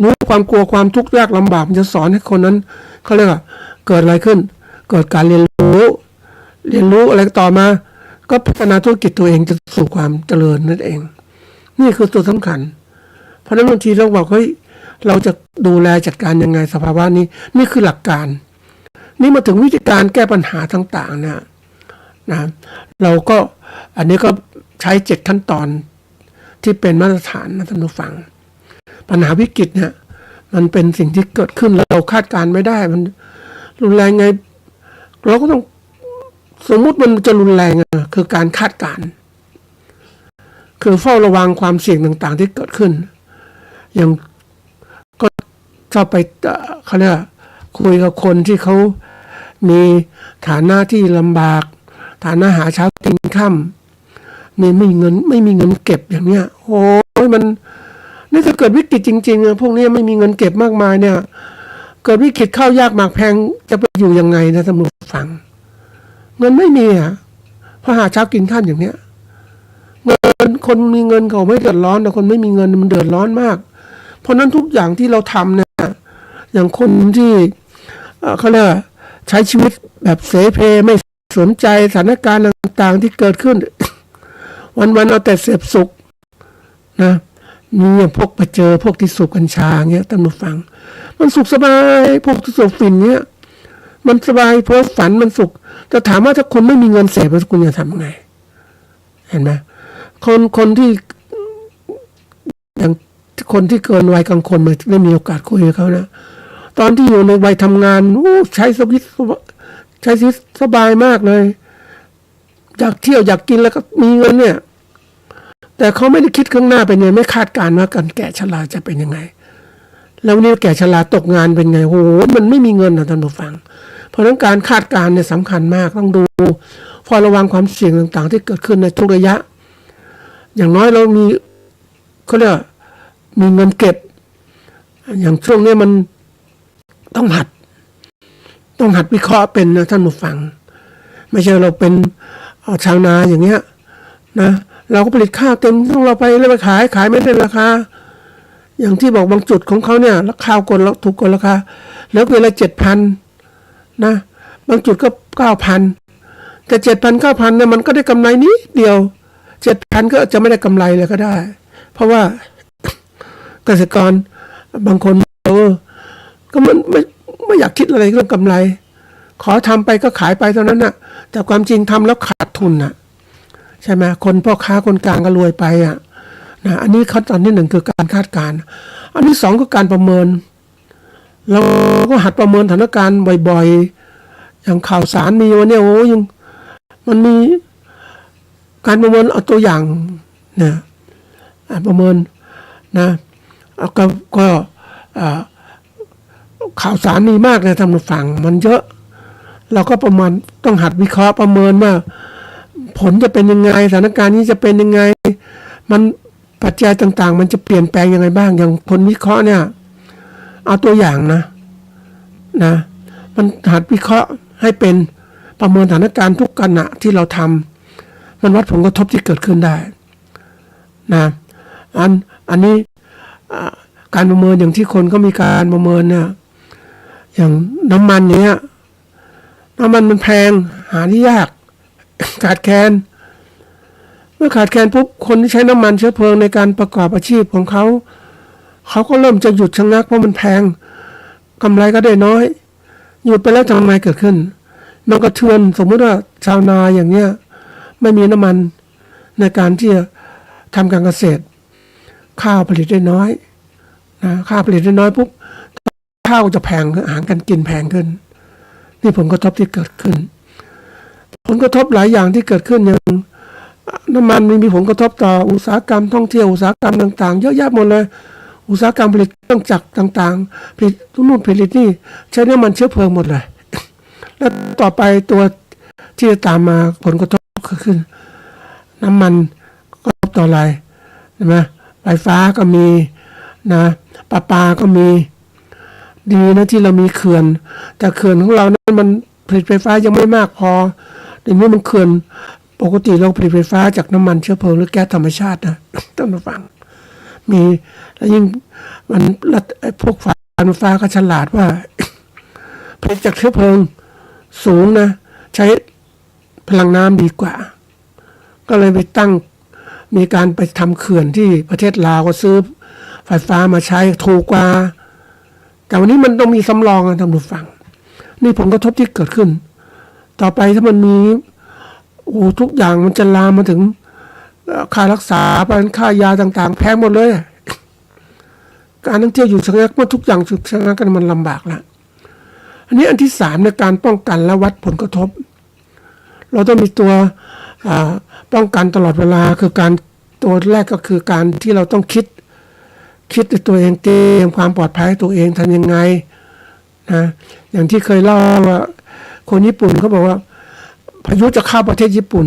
รู้ความกลัวความทุกข์ยากลำบากมันจะสอนให้คนนั้นเขาเรียกว่าเกิดอะไรขึ้นเกิดการเรียนรู้อะไรต่อมาก็พัฒนาธุรกิจตัวเองจะสู่ความเจริญนั่นเองนี่คือตัวสำคัญเพราะฉะนั้นบางทีเราบอกเฮ้ยเราจะดูแลจัดการยังไงสภาวะนี้นี่คือหลักการนี่มาถึงวิธีการแก้ปัญหาต่างๆนะเราก็อันนี้ก็ใช้7ขั้นตอนที่เป็นมาตรฐานนะท่านผู้ฟังปัญหาวิกฤตเนี่ยมันเป็นสิ่งที่เกิดขึ้นแล้วเราคาดการไม่ได้มันรุนแรงไงเราก็ต้องสมมุติมันจะรุนแรงคือการคาดการคือเฝ้าระวังความเสี่ยงต่างๆที่เกิดขึ้นอย่างก็ชอบไปเขาเรียกคุยกับคนที่เขามีฐานะที่ลำบากฐานะหาเช้ากินค่ำไม่มีเงินเก็บอย่างเนี้ยโอ้ยมันนี่ถ้าเกิดวิกฤตจริงๆพวกนี้ไม่มีเงินเก็บมากมายเนี่ยเกิดวิกฤตข้าวยากหมากแพงจะไปอยู่ยังไงนะท่านผู้ฟังเงินไม่มีเพราะหาเช้ากินค่ำอย่างเนี้ยเงินคนมีเงินเขาไม่เดือดร้อนแต่คนไม่มีเงินมันเดือดร้อนมากเพราะนั้นทุกอย่างที่เราทำเนี่ยอย่างคนที่เขาเรียกใช้ชีวิตแบบเสเพไม่สนใจสถานการณ์ต่างๆที่เกิดขึ้น วันๆเอาแต่เสพสุขนะมีพวกไปเจอพวกที่สูบกัญชาเงี้ยท่านผู้ฟังมันสุขสบายพวกที่สูบฝิ่นเงี้ยมันสบายเพราะฝันมันสุขจะถามว่าถ้าคุณไม่มีเงินเสพคุณจะทำไงเห็นไหมคนที่อย่างคนที่เกินวัยกลางคนมาได้มีโอกาสคุยกับเขานะตอนที่อยู่ในวัยทำงานใช้ชีวิตสบายมากเลยอยากเที่ยวอยากกินแล้วก็มีเงินเนี่ยแต่เขาไม่ได้คิดข้างหน้าเป็นไงไม่คาดการณ์ว่าการแก่ชราจะเป็นยังไงแล้วนี่แก่ชราตกงานเป็นไงโอ้โหมันไม่มีเงินนะท่านผู้ฟังเพราะฉะนั้นการคาดการณ์เนี่ยสำคัญมากต้องดูเฝ้าระวังความเสี่ยงต่างๆที่เกิดขึ้นในทุกระยะอย่างน้อยเรามีเขาเรียกมีเงินเก็บอย่างช่วงนี้มันต้องหัดวิเคราะห์เป็นนะท่านผู้ฟังไม่ใช่เราเป็นชาวนาอย่างเงี้ยนะเราก็ผลิตข้าวเต็มต้องเราไปแล้วไปขายไม่ได้ราคาอย่างที่บอกบางจุดของเขาเนี่ยราคากดแล้วถูกกดราคาแล้วเวลา 7,000 นะบางจุดก็ 9,000 แต่ 7,000 9,000 เนี่ยมันก็ได้กำไรนิดเดียว 7,000 ก็จะไม่ได้กำไรเลยก็ได้เพราะว่าเกษตรกรบางคนก็มันไม่อยากคิดอะไรเรื่องกำไรขอทำไปก็ขายไปเท่านั้นน่ะแต่ความจริงทำแล้วขาดทุนน่ะใช่ไหมคนพ่อค้าคนกลางก็รวยไปนะอันนี้ขั้นตอนที่1คือการคาดการณ์อันที่2คือการประเมินเราก็หัดประเมินสถานการณ์บ่อยๆอย่างข่าวสารมีวันนี้โอ้ยังมันมีการประเมินเอาตัวอย่างเนี่ยประเมินนะก็ข่าวสารมีมากเลยท่านผู้ฟังมันเยอะเราก็ประมาณต้องหัดวิเคราะห์ประเมินว่าผลจะเป็นยังไงสถานการณ์นี้จะเป็นยังไงมันปัจจัยต่างๆมันจะเปลี่ยนแปลงยังไงบ้างอย่างคนวิเคราะห์เนี่ยเอาตัวอย่างนะมันหัดวิเคราะห์ให้เป็นประเมินสถานการณ์ทุกขณะที่เราทำ มันวัดผลกระทบที่เกิดขึ้นได้นะอันนี้การประเมินอย่างที่คนก็มีการประเมินเนี่ยอย่างน้ำมันเนี้ยน้ำมันมันแพงหาที่ยากขาดแคลนเมื่อขาดแคลนปุ๊บคนที่ใช้น้ำมันเชื้อเพลิงในการประกอบอาชีพของเขาก็เริ่มจะหยุดชะงักเพราะมันแพงกำไรก็ได้น้อยหยุดไปแล้วทำไมเกิดขึ้นมันก็เทือนสมมุติว่าชาวนาอย่างเงี้ยไม่มีน้ำมันในการที่จะทำการเกษตรข้าวผลิตได้น้อยนะข้าวผลิตได้น้อยปุ๊บข้าวจะแพงอาหารการกินแพงขึ้นนี่ผลกระทบที่เกิดขึ้นผลกระทบหลายอย่างที่เกิดขึ้นอย่างน้ำมันมีผลกระทบต่ออุตสาหกรรมท่องเที่ยวอุตสาหกรรมต่างๆเยอะแยะหมดเลยอุตสาหกรรมผลิตเครื่องจักรต่างๆผลิตนู่นผลิตนี่ใช้น้ำมันเชื้อเพลิงหมดเลยแล้วต่อไปตัวที่จะตามมาผลกระทบก็คือน้ำมันกระทบต่ออะไรใช่ไหมไฟฟ้าก็มีนะประปาก็มีดีนะที่เรามีเขื่อนแต่เขื่อนของเรานั้นมันผลิตไฟฟ้ายังไม่มากพอเดี๋ยวนี้มันเขื่อนปกติเราผลิตไฟฟ้าจากน้ำมันเชื้อเพลิงหรือแก๊สธรรมชาตินะต้องมาฟังมีแล้วยิ่งมันพวกการไฟฟ้าก็ฉลาดว่าผลิตจากเชื้อเพลิงสูงนะใช้พลังน้ำดีกว่าก็เลยไปตั้งมีการไปทำเขื่อนที่ประเทศลาวก็ซื้อไฟฟ้ามาใช้ถูกกว่าแต่วันนี้มันต้องมีสำรองนะท่านผู้ฟังนี่ผลกระทบที่เกิดขึ้นต่อไปถ้ามันมีทุกอย่างมันจะลามมาถึงค่ารักษาค่ายาต่างๆแพงหมดเลยการท่องเที่ยวอยู่ชะงักเมื่อทุกอย่างฉุกชะงักกันมันลำบากแล้วอันนี้อันที่3ในการป้องกันและวัดผลกระทบเราต้องมีตัวป้องกันตลอดเวลาคือการตัวแรกก็คือการที่เราต้องคิดในตัวเองเตรียมความปลอดภัยตัวเองทำยังไงนะอย่างที่เคยเล่าว่าคนญี่ปุ่นเขาบอกว่าพายุจะเข้าประเทศญี่ปุ่น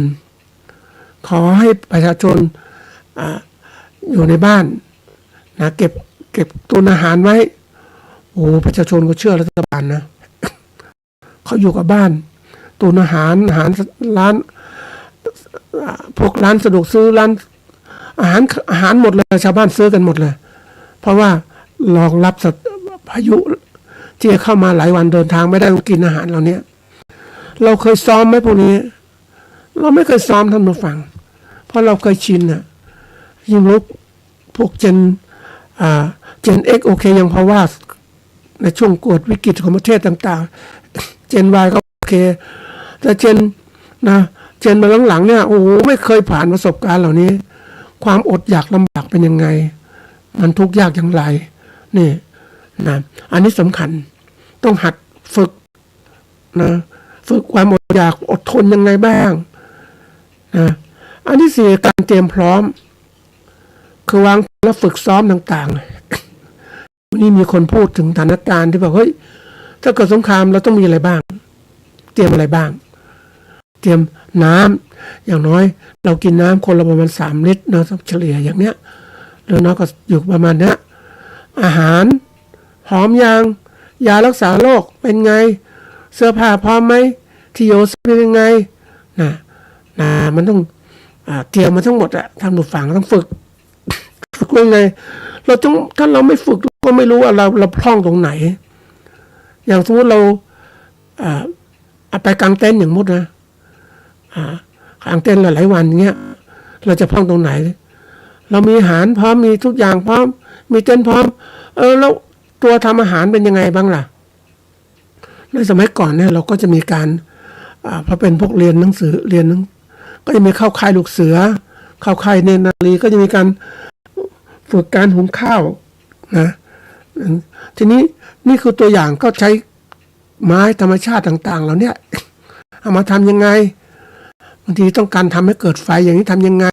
ขอให้ประชาชนอยู่ในบ้านนะเก็บตุนอาหารไว้ประชาชนก็เชื่อรัฐบาลนะเขาอยู่กับบ้านตุนอาหารร้านพวกร้านสะดวกซื้อร้านอาหารหมดเลยชาวบ้านซื้อกันหมดเลยเพราะว่ารองรับพายุที่จะเข้ามาหลายวันเดินทางไม่ได้ต้องกินอาหารเหล่านี้เราเคยซ้อมไหมพวกนี้เราไม่เคยซ้อมท่านผู้ฟังเพราะเราเคยชินน่ะยิ่งลุกพวกเจนX โอเคยังเพราะว่าในช่วงเกิดวิกฤตของประเทศต่างๆเจน Y ก็โอเคแต่เจนมาหลังๆเนี่ยไม่เคยผ่านประสบการณ์เหล่านี้ความอดอยากลำบากเป็นยังไงมันทุกข์ยากอย่างไรนี่นะอันนี้สำคัญต้องหัดฝึกนะฝึกความอดอยากอดทนยังไงบ้างนะอันที่4การเตรียมพร้อมคือวางและฝึกซ้อมต่างๆวันนี้มีคนพูดถึงสถานการณ์ที่บอกเฮ้ยถ้าเกิดสงครามเราต้องมีอะไรบ้างเตรียมอะไรบ้างเตรียมน้ำอย่างน้อยเรากินน้ำคนละประมาณ3 ลิตรนะเฉลี่ยอย่างเนี้ยหรือน้อยก็อยู่ประมาณเนี้ยอาหารพร้อมยังยารักษาโรคเป็นไงเสื้อผ้าพร้อมไหมที่อยู่เป็นยังไงนะมันต้องเตรียมมาทั้งหมดอะทำดูฝังต้องฝึกยังไงเราต้องถ้าเราไม่ฝึกก็ไม่รู้ว่าเราพร่องตรงไหนอย่างสมมติเราไปกางเต็นท์อย่างมุดนะกางเต็นท์หลายวันเงี้ยเราจะพร่องตรงไหนเรามีอาหารพร้อมมีทุกอย่างพร้อมมีเต็นท์พร้อมแล้วตัวทำอาหารเป็นยังไงบ้างล่ะในสมัยก่อนเนี่ยเราก็จะมีการพอเป็นพวกเรียนหนังสือก็จะมีเข้าค่ายลูกเสือเข้าค่ายเนนนารีก็จะมีการฝึกการหุงข้าวนะทีนี้นี่คือตัวอย่างก็ใช้ไม้ธรรมชาติต่างๆเราเนี่ยเอามาทำยังไงบางทีต้องการทำให้เกิดไฟอย่างนี้ทำยังไง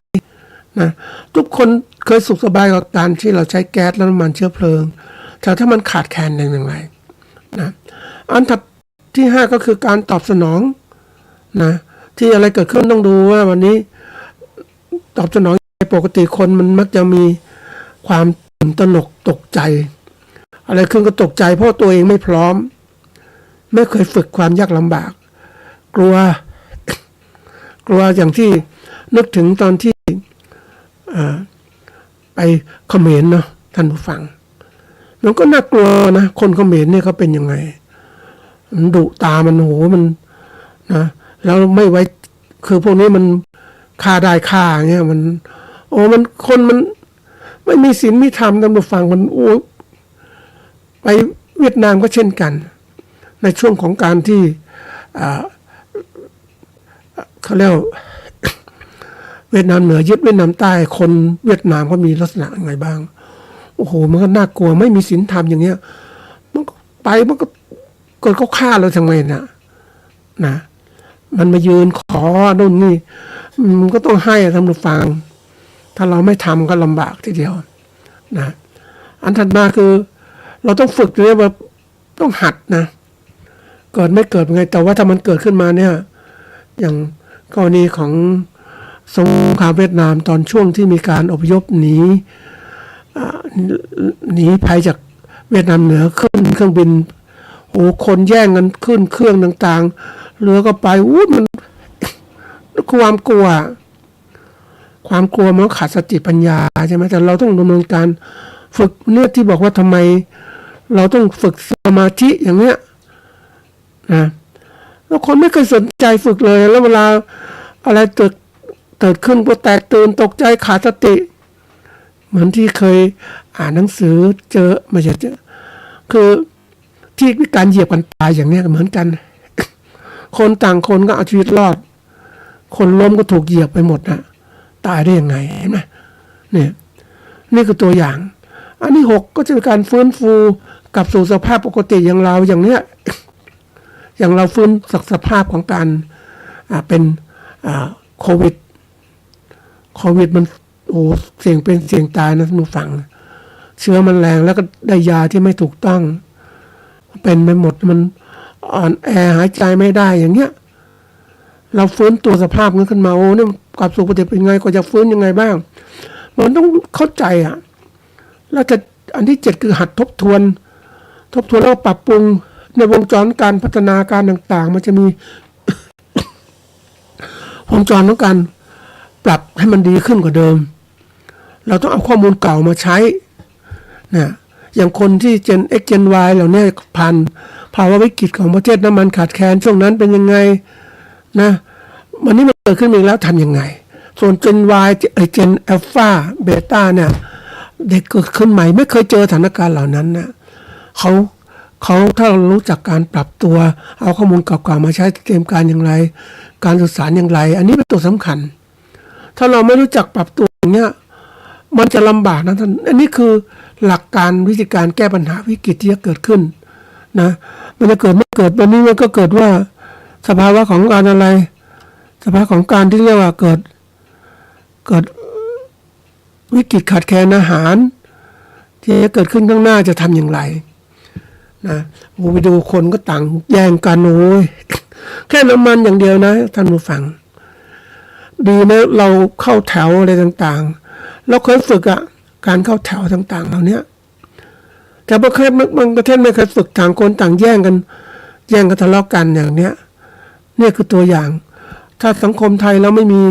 นะทุกคนเคยสุขสบายกับการที่เราใช้แก๊สและน้ำมันเชื้อเพลิงแต่ถ้ามันขาดแคลนอย่างไรนะอันถัดที่5ก็คือการตอบสนองนะที่อะไรเกิดขึ้นต้องดูว่าวันนี้ตอบสนองปกติคนมันมักจะมีความตื่นตระหนกตกใจอะไรขึ้นก็ตกใจเพราะตัวเองไม่พร้อมไม่เคยฝึกความยากลำบากกลัวอย่างที่ นึกถึงตอนที่ไปเขมรเนาะท่านผู้ฟังมันก็น่ากลัวนะคนเขมรเนี่ยเขาเป็นยังไงมันดุตามันโหมันนะแล้วไม่ไว้คือพวกนี้มันฆ่าได้ฆ่าเงี้ยมันโอ้มันคนมันไม่มีศีลมีธรรมท่านผู้ฟังมันโอ้ไปเวียดนามก็เช่นกันในช่วงของการที่เขาเรียกเวียดนามเหนือยึดเวียดนามใต้คนเวียดนามก็มีลักษณะยังไงบ้างโอ้โหมันก็น่ากลัวไม่มีศีลธรรมอย่างเงี้ยมันก็ไปมันก็เกิดเขาฆ่าเราทำไมนะมันมายืนขอโน่นนี่มันก็ต้องให้ท่านผู้ฟังถ้าเราไม่ทำก็ลำบากทีเดียวนะอันถัดมาคือเราต้องฝึกเรียกว่าต้องหัดนะเกิดไม่เกิดเป็นไงแต่ว่าถ้ามันเกิดขึ้นมาเนี่ยอย่างกรณีของสงครามเวียดนามตอนช่วงที่มีการอพยพหนีภัยจากเวียดนามเหนือขึ้นเครื่องบินโอ้คนแย่งกันขึ้นเครื่องต่างๆเรือก็ไปมันความกลัวมันขาดสติปัญญาใช่ไหมแต่เราต้องดำเนินการฝึกเนี่ยที่บอกว่าทำไมเราต้องฝึกสมาธิอย่างเนี้ยนะแล้วคนไม่เคยสนใจฝึกเลยแล้วเวลาอะไรเกิดขึ้นก็แตกตื่นตกใจขาดสติเหมือนที่เคยอ่านหนังสือเจอไม่ใช่เจอคือที่มีการเหยียบกันตายอย่างเนี้ยเหมือนกันคนต่างคนก็เอาชีวิตรอดคนล้มก็ถูกเหยียบไปหมดนะตายได้ยังไงเห็นไหมเนี่ยนี่คือตัวอย่างอันที่6ก็จะเป็นการฟื้นฟูกลับสู่สภาพปกติอย่างเราอย่างเนี้ยอย่างเราฟื้นสภาพของการเป็นโควิดมันโอ้เสี่ยงเป็นเสี่ยงตายนะท่านผู้ฟังเชื้อมันแรงแล้วก็ได้ยาที่ไม่ถูกต้องเป็นไปหมดมันอ่อนแอหายใจไม่ได้อย่างเงี้ยเราฟื้นตัวสภาพนั้นขึ้นมาโอ้นี่กลับสู่ปกติเป็นไงก็จะฟื้นยังไงบ้างมันต้องเข้าใจแล้วจะอันที่7คือหัดทบทวนแล้วก็ปรับปรุงในวงจรการพัฒนาการต่างๆมันจะมี วงจรของการปรับให้มันดีขึ้นกว่าเดิมเราต้องเอาข้อมูลเก่ามาใช้นะอย่างคนที่ Gen X Gen Y เหล่านี้ผ่านภาวะวิกฤตของประเทศน้ำมันขาดแคลนช่วงนั้นเป็นยังไงนะวันนี้มันเกิดขึ้นอีกแล้วทำยังไงส่วน Gen Y Gen Alpha Beta เนี่ยเด็กเกิดขึ้นใหม่ไม่เคยเจอสถานการณ์เหล่านั้นนะเขาถ้าเรารู้จักการปรับตัวเอาข้อมูลเก่าๆมาใช้เตรียมการอย่างไรการสื่อสารอย่างไรอันนี้เป็นตัวสำคัญถ้าเราไม่รู้จักปรับตัวอย่างเงี้ยมันจะลำบากนะท่านอันนี้คือหลักการวิธีการแก้ปัญหาวิกฤตที่จะเกิดขึ้นนะมันจะเกิดไม่เกิดวันนี้มันก็เกิดว่าสภาวะของการอะไรสภาวะของการที่เรียกว่าเกิดวิกฤตขาดแคลนอาหารที่จะเกิดขึ้นข้างหน้าจะทำอย่างไรนะไปดูคนก็ต่างแย่งกันโอ้ยแค่น้ำมันอย่างเดียวนะท่านผู้ฟังดีนะเราเข้าแถวอะไรต่างๆเราเคยฝึกการเข้าแถวต่างๆเหล่านี้แต่บางประเทศไม่เคยฝึกต่างคนต่างแย่งกันทะเลาะกันอย่างเนี้ยเนี่ยคือตัวอย่างถ้าสังคมไทยเราไม่มี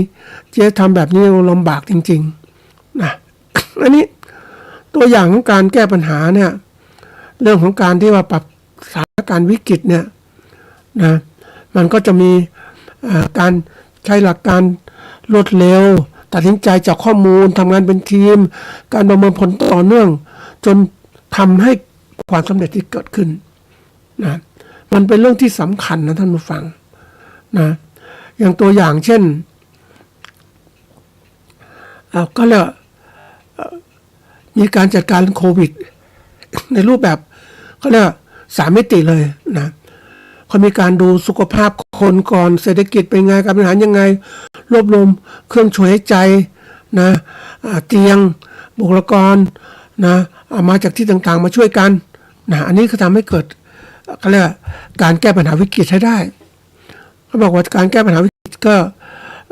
จะทำแบบนี้ลำบากจริงๆนะอันนี้ตัวอย่างของการแก้ปัญหาเนี่ยเรื่องของการที่ว่าปรับสถานการณ์วิกฤตเนี่ยนะมันก็จะมีการใช้หลักการรวดเร็วตัดสินใจจากข้อมูลทำงานเป็นทีมการประเมินผลต่อเนื่องจนทำให้ความสำเร็จที่เกิดขึ้นนะมันเป็นเรื่องที่สำคัญนะท่านผู้ฟังนะอย่างตัวอย่างเช่นก็เลยมีการจัดการโควิดในรูปแบบเขาเรียก3 มิติเลยนะเขามีการดูสุขภาพคนก่อนเศรษฐกิจเป็นไงการบริหารยังไงรวบรวมเครื่องช่วยหายใจนะเตียงบุคลากรนะมาจากที่ต่างๆมาช่วยกันนะอันนี้ก็ทำให้เกิดเขาเรียกการแก้ปัญหาวิกฤตให้ได้เขาบอกว่าการแก้ปัญหาวิกฤตก็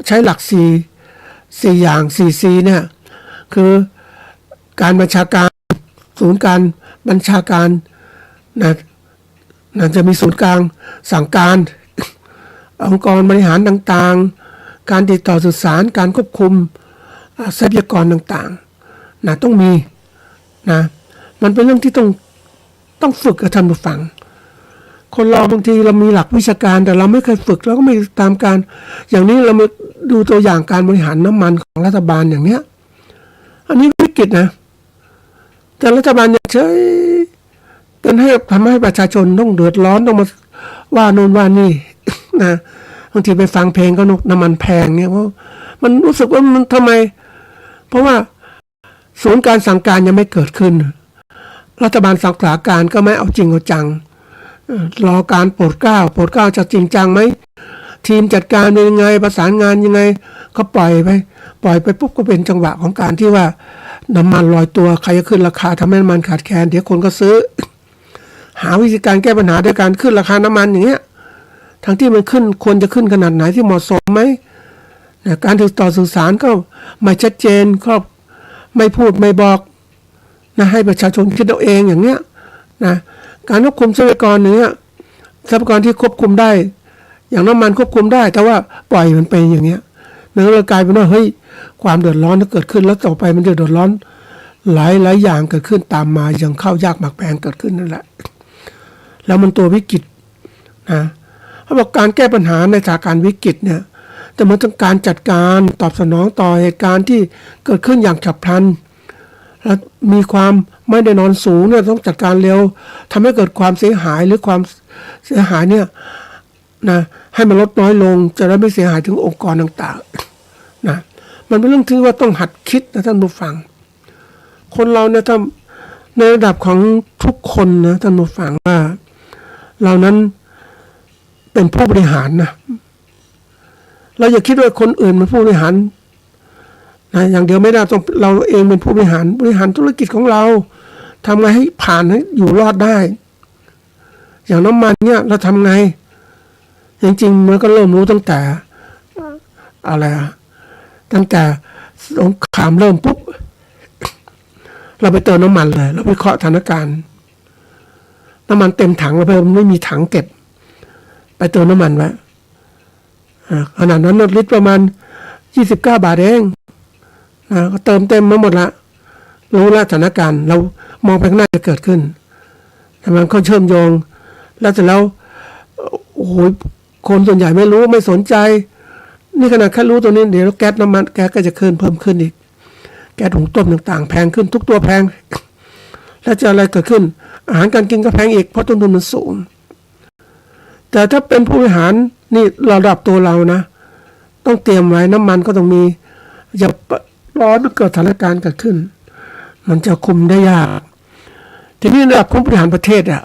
ใช้หลัก4อย่าง4C เนี่ยคือการบัญชาการศูนย์การบัญชาการนะจะมีศูนย์กลางสั่งการองค์กรบริหารต่างๆ การติดต่อสื่อสารการควบคุมทรัพยากรต่างๆนะต้องมีนะมันเป็นเรื่องที่ต้องฝึกกับท่านผู้ฟังคนเราบางทีเรามีหลักวิชาการแต่เราไม่เคยฝึกเราก็ไม่ตามการอย่างนี้เรามาดูตัวอย่างการบริหารน้ำมันของรัฐบาลอย่างเนี้ยอันนี้วิกฤตนะแต่รัฐบาลยังเฉยเป็นให้ทำให้ประชาชนต้องเดือดร้อนต้องมาว่าโน่นว่านี่นะบางทีไปฟังเพลงก็น้ำมันแพงเนี่ยเพราะมันรู้สึกว่ามันทำไมเพราะว่าศูนย์การสั่งการยังไม่เกิดขึ้นรัฐบาลสั่งการก็ไม่เอาจริงเอาจังรอการโปรดเกล้าจะจริงจังไหมทีมจัดการเป็นยังไงประสานงานยังไงก็ปล่อยไปปุ๊บก็เป็นจังหวะของการที่ว่าน้ำมันลอยตัวใครจะขึ้นราคาทำให้น้ำมันขาดแคลนเดี๋ยวคนก็ซื้อหาวิธีการแก้ปัญหาด้วยการขึ้นราคาน้ำมันอย่างเงี้ยทั้งที่มันขึ้นควรจะขึ้นขนาดไหนที่เหมาะสมไหมการติดต่อสื่อสารก็ไม่ชัดเจนครอบไม่พูดไม่บอกนะให้ประชาชนคิดเอาเองอย่างเงี้ยนะการควบคุมทรัพยากรเนี้ยทรัพยากรที่ควบคุมได้อย่างน้ำมันควบคุมได้แต่ว่าปล่อยมันไปอย่างเงี้ยมันก็เลยกลายเป็นว่าเฮ้ยความเดือดร้อนที่เกิดขึ้นแล้วต่อไปมันจะเดือดร้อนหลายอย่างเกิดขึ้นตามมาอย่างข้าวยากหมากแพงเกิดขึ้นนั่นแหละแล้วมันตัววิกฤตนะเขาบอกการแก้ปัญหาในสถานการณ์วิกฤตเนี่ยแต่มันต้องการจัดการตอบสนองต่อเหตุการณ์ที่เกิดขึ้นอย่างฉับพลันและมีความไม่ได้นอนสูงเนี่ยต้องจัดการเร็วทำให้เกิดความเสียหายหรือความเสียหายเนี่ยนะให้มันลดน้อยลงจะได้ไม่เสียหายถึงองค์กรต่างๆนะมันเป็นเรื่องที่ว่าต้องหัดคิดนะท่านผู้ฟังคนเราเนี่ยถ้าในระดับของทุกคนนะท่านผู้ฟังว่าเรานั้นเป็นผู้บริหารนะเราอย่าคิดว่าคนอื่นเป็นผู้บริหารนะอย่างเดียวไม่ได้ต้องเราเองเป็นผู้บริหารธุรกิจของเราทำไงให้ผ่านให้อยู่รอดได้อย่างน้ำมันเนี่ยเราทำไงจริงๆมันก็เริ่มรู้ตั้งแต่อะไรตั้งแต่สงครามเริ่มปุ๊บเราไปเติมน้ำมันเลยเราไปเคาะสถานการณ์น้ำมันเต็มถังแล้วไม่มีถังเก็บไปเติมน้ำมันไว้ขนาดนั้นลิตรประมาณ29 บาทเองก็เติมเต็มมาหมดละรู้แล้วสถานการณ์เรามองไปข้างหน้าจะเกิดขึ้นแต่มันก็เชื่อมโยงแล้วเสร็จแล้วโอ้โหคนส่วนใหญ่ไม่รู้ไม่สนใจนี่ขนาดแค่รู้ตัวนี้เดี๋ยวแก๊สน้ำมันแก๊สก็จะเพิ่มขึ้นอีกแก๊สหุงต้มต่างๆแพงขึ้นทุกตัวแพงแล้วจะอะไรเกิดขึ้นอาหารการกินก็แพงอีกเพราะต้นทุนมันสูงแต่ถ้าเป็นผู้บริหารนี่ระดับตัวเรานะต้องเตรียมไว้น้ำมันก็ต้องมีอย่าร้อนเกิดสถานการณ์เกิดขึ้นมันจะคุมได้ยากทีนี้ระดับผู้บริหารประเทศอ่ะ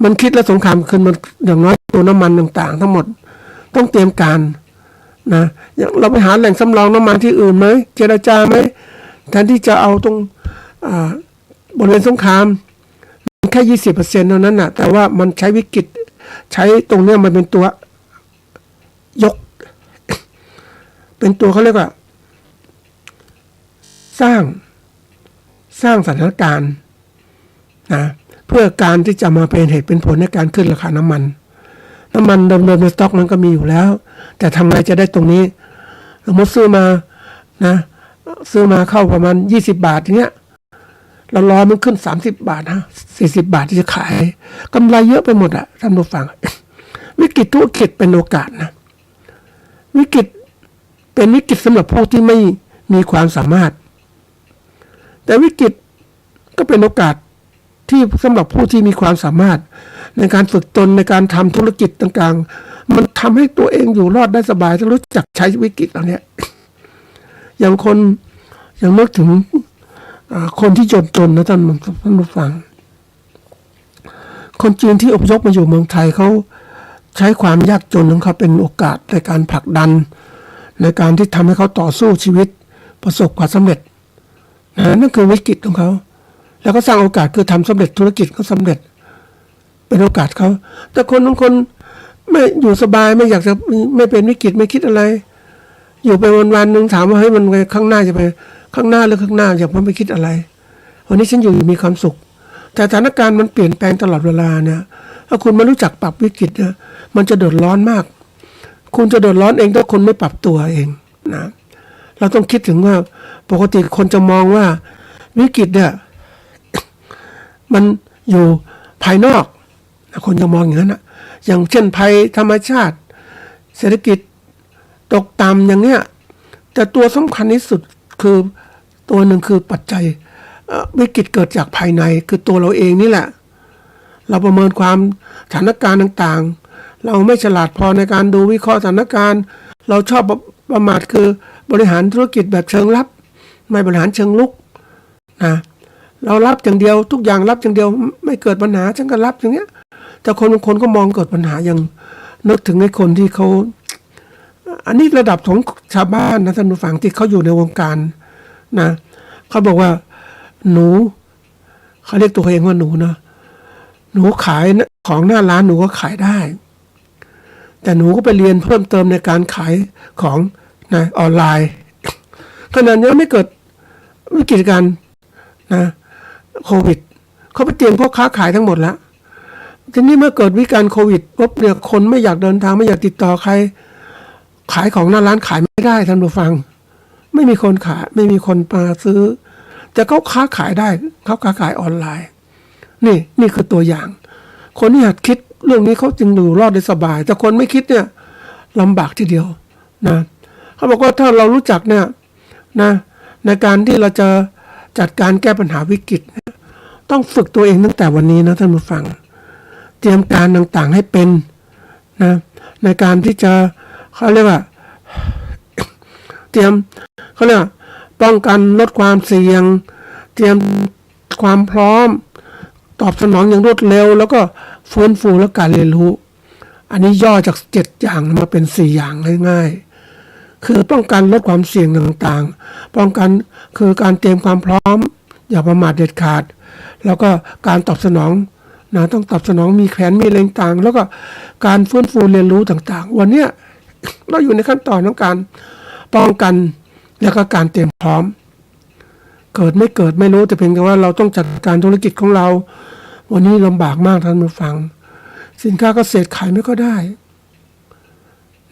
มันคิดแล้วสงครามขึ้นมันอย่างน้อยตัวน้ำมันต่างๆทั้งหมดต้องเตรียมการนะอย่างเราไปหาแหล่งสำรองน้ำมันที่อื่นไหมเจรจาไหมแทนที่จะเอาตรงบริเวณสงครามแค่ 20% เท่านั้นน่ะแต่ว่ามันใช้วิกฤตใช้ตรงเนี้ยมันเป็นตัวยกเป็นตัวเขาเรียกว่าสร้างสถานการณ์นะเพื่อการที่จะมาเป็นเหตุเป็นผลในการขึ้นราคาน้ำมันเดิมในสต็อกมันก็มีอยู่แล้วแต่ทำไงจะได้ตรงนี้สมมติซื้อมาเข้าประมาณ20 บาทอย่างเงี้ยเรารอมันขึ้น30 บาท40 บาทที่จะขายกำไรเยอะไปหมดอะท่านผู้ฟังวิกฤตธุรกิจเป็นโอกาสนะวิกฤตเป็นวิกฤตสำหรับผู้ที่ไม่มีความสามารถแต่วิกฤตก็เป็นโอกาสที่สำหรับผู้ที่มีความสามารถในการฝึกตนในการทำธุรกิจต่างๆมันทำให้ตัวเองอยู่รอดได้สบายถ้ารู้จักใช้วิกฤตเหล่านี้อย่างนึกถึงคนที่จนนะท่านผู้ฟังคนจีนที่อพยพมาอยู่เมืองไทยเขาใช้ความยากจนของเขาเป็นโอกาสในการผลักดันในการที่ทำให้เขาต่อสู้ชีวิตประสบความสำเร็จนั่นคือวิกฤตของเขาแล้วก็สร้างโอกาสคือทำสำเร็จธุรกิจเขาสำเร็จเป็นโอกาสเขาแต่คนบางคนไม่อยู่สบายไม่อยากจะไม่เป็นวิกฤตไม่คิดอะไรอยู่ไปวันๆนึงถามว่าเฮ้ยมันข้างหน้าจะไปข้างหน้าหรือข้างหน้าอยากไม่คิดอะไรวันนี้ฉันอยู่มีความสุขแต่สถานการณ์มันเปลี่ยนแปลงตลอดเวลาเนี่ยถ้าคุณไม่รู้จักปรับวิกฤตเนี่ยมันจะเดือดร้อนมาก คุณจะเดือดร้อนเองถ้าคุณไม่ปรับตัวเองนะเราต้องคิดถึงว่าปกติคนจะมองว่าวิกฤตเนี่ยมันอยู่ภายนอกคนจะมองอย่างนั้นนะอย่างเช่นภัยธรรมชาติเศรษฐกิจตกต่ำอย่างเนี้ยแต่ตัวสำคัญที่สุดคือตัวหนึ่งคือปัจจัยวิกฤตเกิดจากภายในคือตัวเราเองนี่แหละเราประเมินความสถานการณ์ต่างๆเราไม่ฉลาดพอในการดูวิเคราะห์สถานการณ์เราชอบประมาทคือบริหารธุรกิจแบบเชิงลับไม่บริหารเชิงลุกนะเรารับอย่างเดียวทุกอย่างรับอย่างเดียวไม่เกิดปัญหาฉันก็รับอย่างเงี้ยแต่คนบางคนก็มองเกิดปัญหาอย่างนึกถึงไอ้คนที่เขาอันนี้ระดับของชาวบ้านนะท่านผู้ฟังที่เขาอยู่ในวงการนะเขาบอกว่าหนูเขาเรียกตัวเองว่าหนูนะหนูขายของหน้าร้านหนูก็ขายได้แต่หนูก็ไปเรียนเพิ่มเติมในการขายของนะออนไลน์ขนาดนี้ไม่เกิดวิกฤตการณ์นะโควิดเขาไปเตรียมพ่อค้าขายทั้งหมดแล้วทีนี้เมื่อเกิดวิกฤตโควิดปุ๊บเนี่ยคนไม่อยากเดินทางไม่อยากติดต่อใครขายของหน้าร้านขายไม่ได้ท่านผู้ฟังไม่มีคนขายไม่มีคนมาซื้อแต่เขาค้าขายได้เขาค้าขายออนไลน์นี่คือตัวอย่างคนที่หัดคิดเรื่องนี้เขาจึงอยู่รอดได้สบายแต่คนไม่คิดเนี่ยลำบากทีเดียวนะเขาบอกว่าถ้าเรารู้จักเนี่ยนะในการที่เราจะจัดการแก้ปัญหาวิกฤตต้องฝึกตัวเองตั้งแต่วันนี้นะท่านผู้ฟังเตรียมการต่างๆให้เป็นนะในการที่จะเขาเรียกว่าเตรียมเขาเรียกว่าป้องกันลดความเสี่ยงเตรียมความพร้อมตอบสนองอย่างรวดเร็วแล้วก็ฟื้นฟูและการเรียนรู้อันนี้ย่อจาก7อย่างมาเป็น4อย่างง่ายๆคือป้องกันลดความเสี่ยงต่างๆป้องกันคือการเตรียมความพร้อมอย่าประมาทเด็ดขาดแล้วก็การตอบสนองนะต้องตอบสนองมีแผนมีอะไรต่างแล้วก็การฟื้นฟูเรียนรู้ต่างๆวันนี้เราอยู่ในขั้นตอนของการป้องกันแล้วก็การเตรียมพร้อมเกิดไม่รู้แต่เพียงแต่ว่าเราต้องจัดการธุรกิจของเราวันนี้ลำบากมากท่านผู้ฟังสินค้าเกษตรขายไม่ก็ได้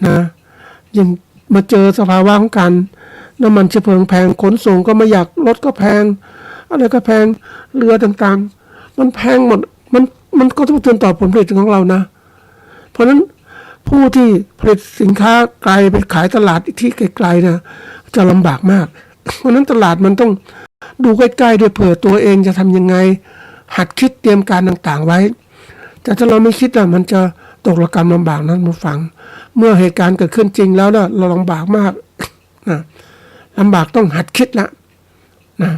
นะยังมาเจอสภาวะของการน้ำมันเชื้อเพลิงแพงขนส่งก็ไม่อยากรถก็แพงอะไรก็แพงเรือต่างๆมันแพงหมดมันก็ต้องเตือนต่อผลผลิตของเรานะเพราะฉะนั้นผู้ที่ผลิตสินค้าไกลไปขายตลาดที่ไกลๆนะจะลำบากมากเพราะนั้นตลาดมันต้องดูใกล้ๆด้วยเผื่อตัวเองจะทำยังไงหัดคิดเตรียมการต่างๆไว้แต่ถ้าเราไม่คิดมันจะตกระกรรมลำบากนั้นมาฟังเมื่อเหตุการณ์เกิดขึ้นจริงแล้วเราลำบากมากนะลำบากต้องหัดคิดละนะ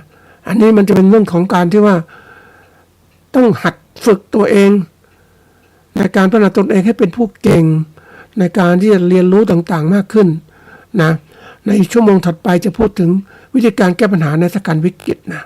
อันนี้มันจะเป็นเรื่องของการที่ว่าต้องหัดฝึกตัวเองในการพัฒนาตนเองให้เป็นผู้เก่งในการที่จะเรียนรู้ต่างๆมากขึ้นนะในชั่วโมงถัดไปจะพูดถึงวิธีการแก้ปัญหาในสถานการณ์วิกฤตนะ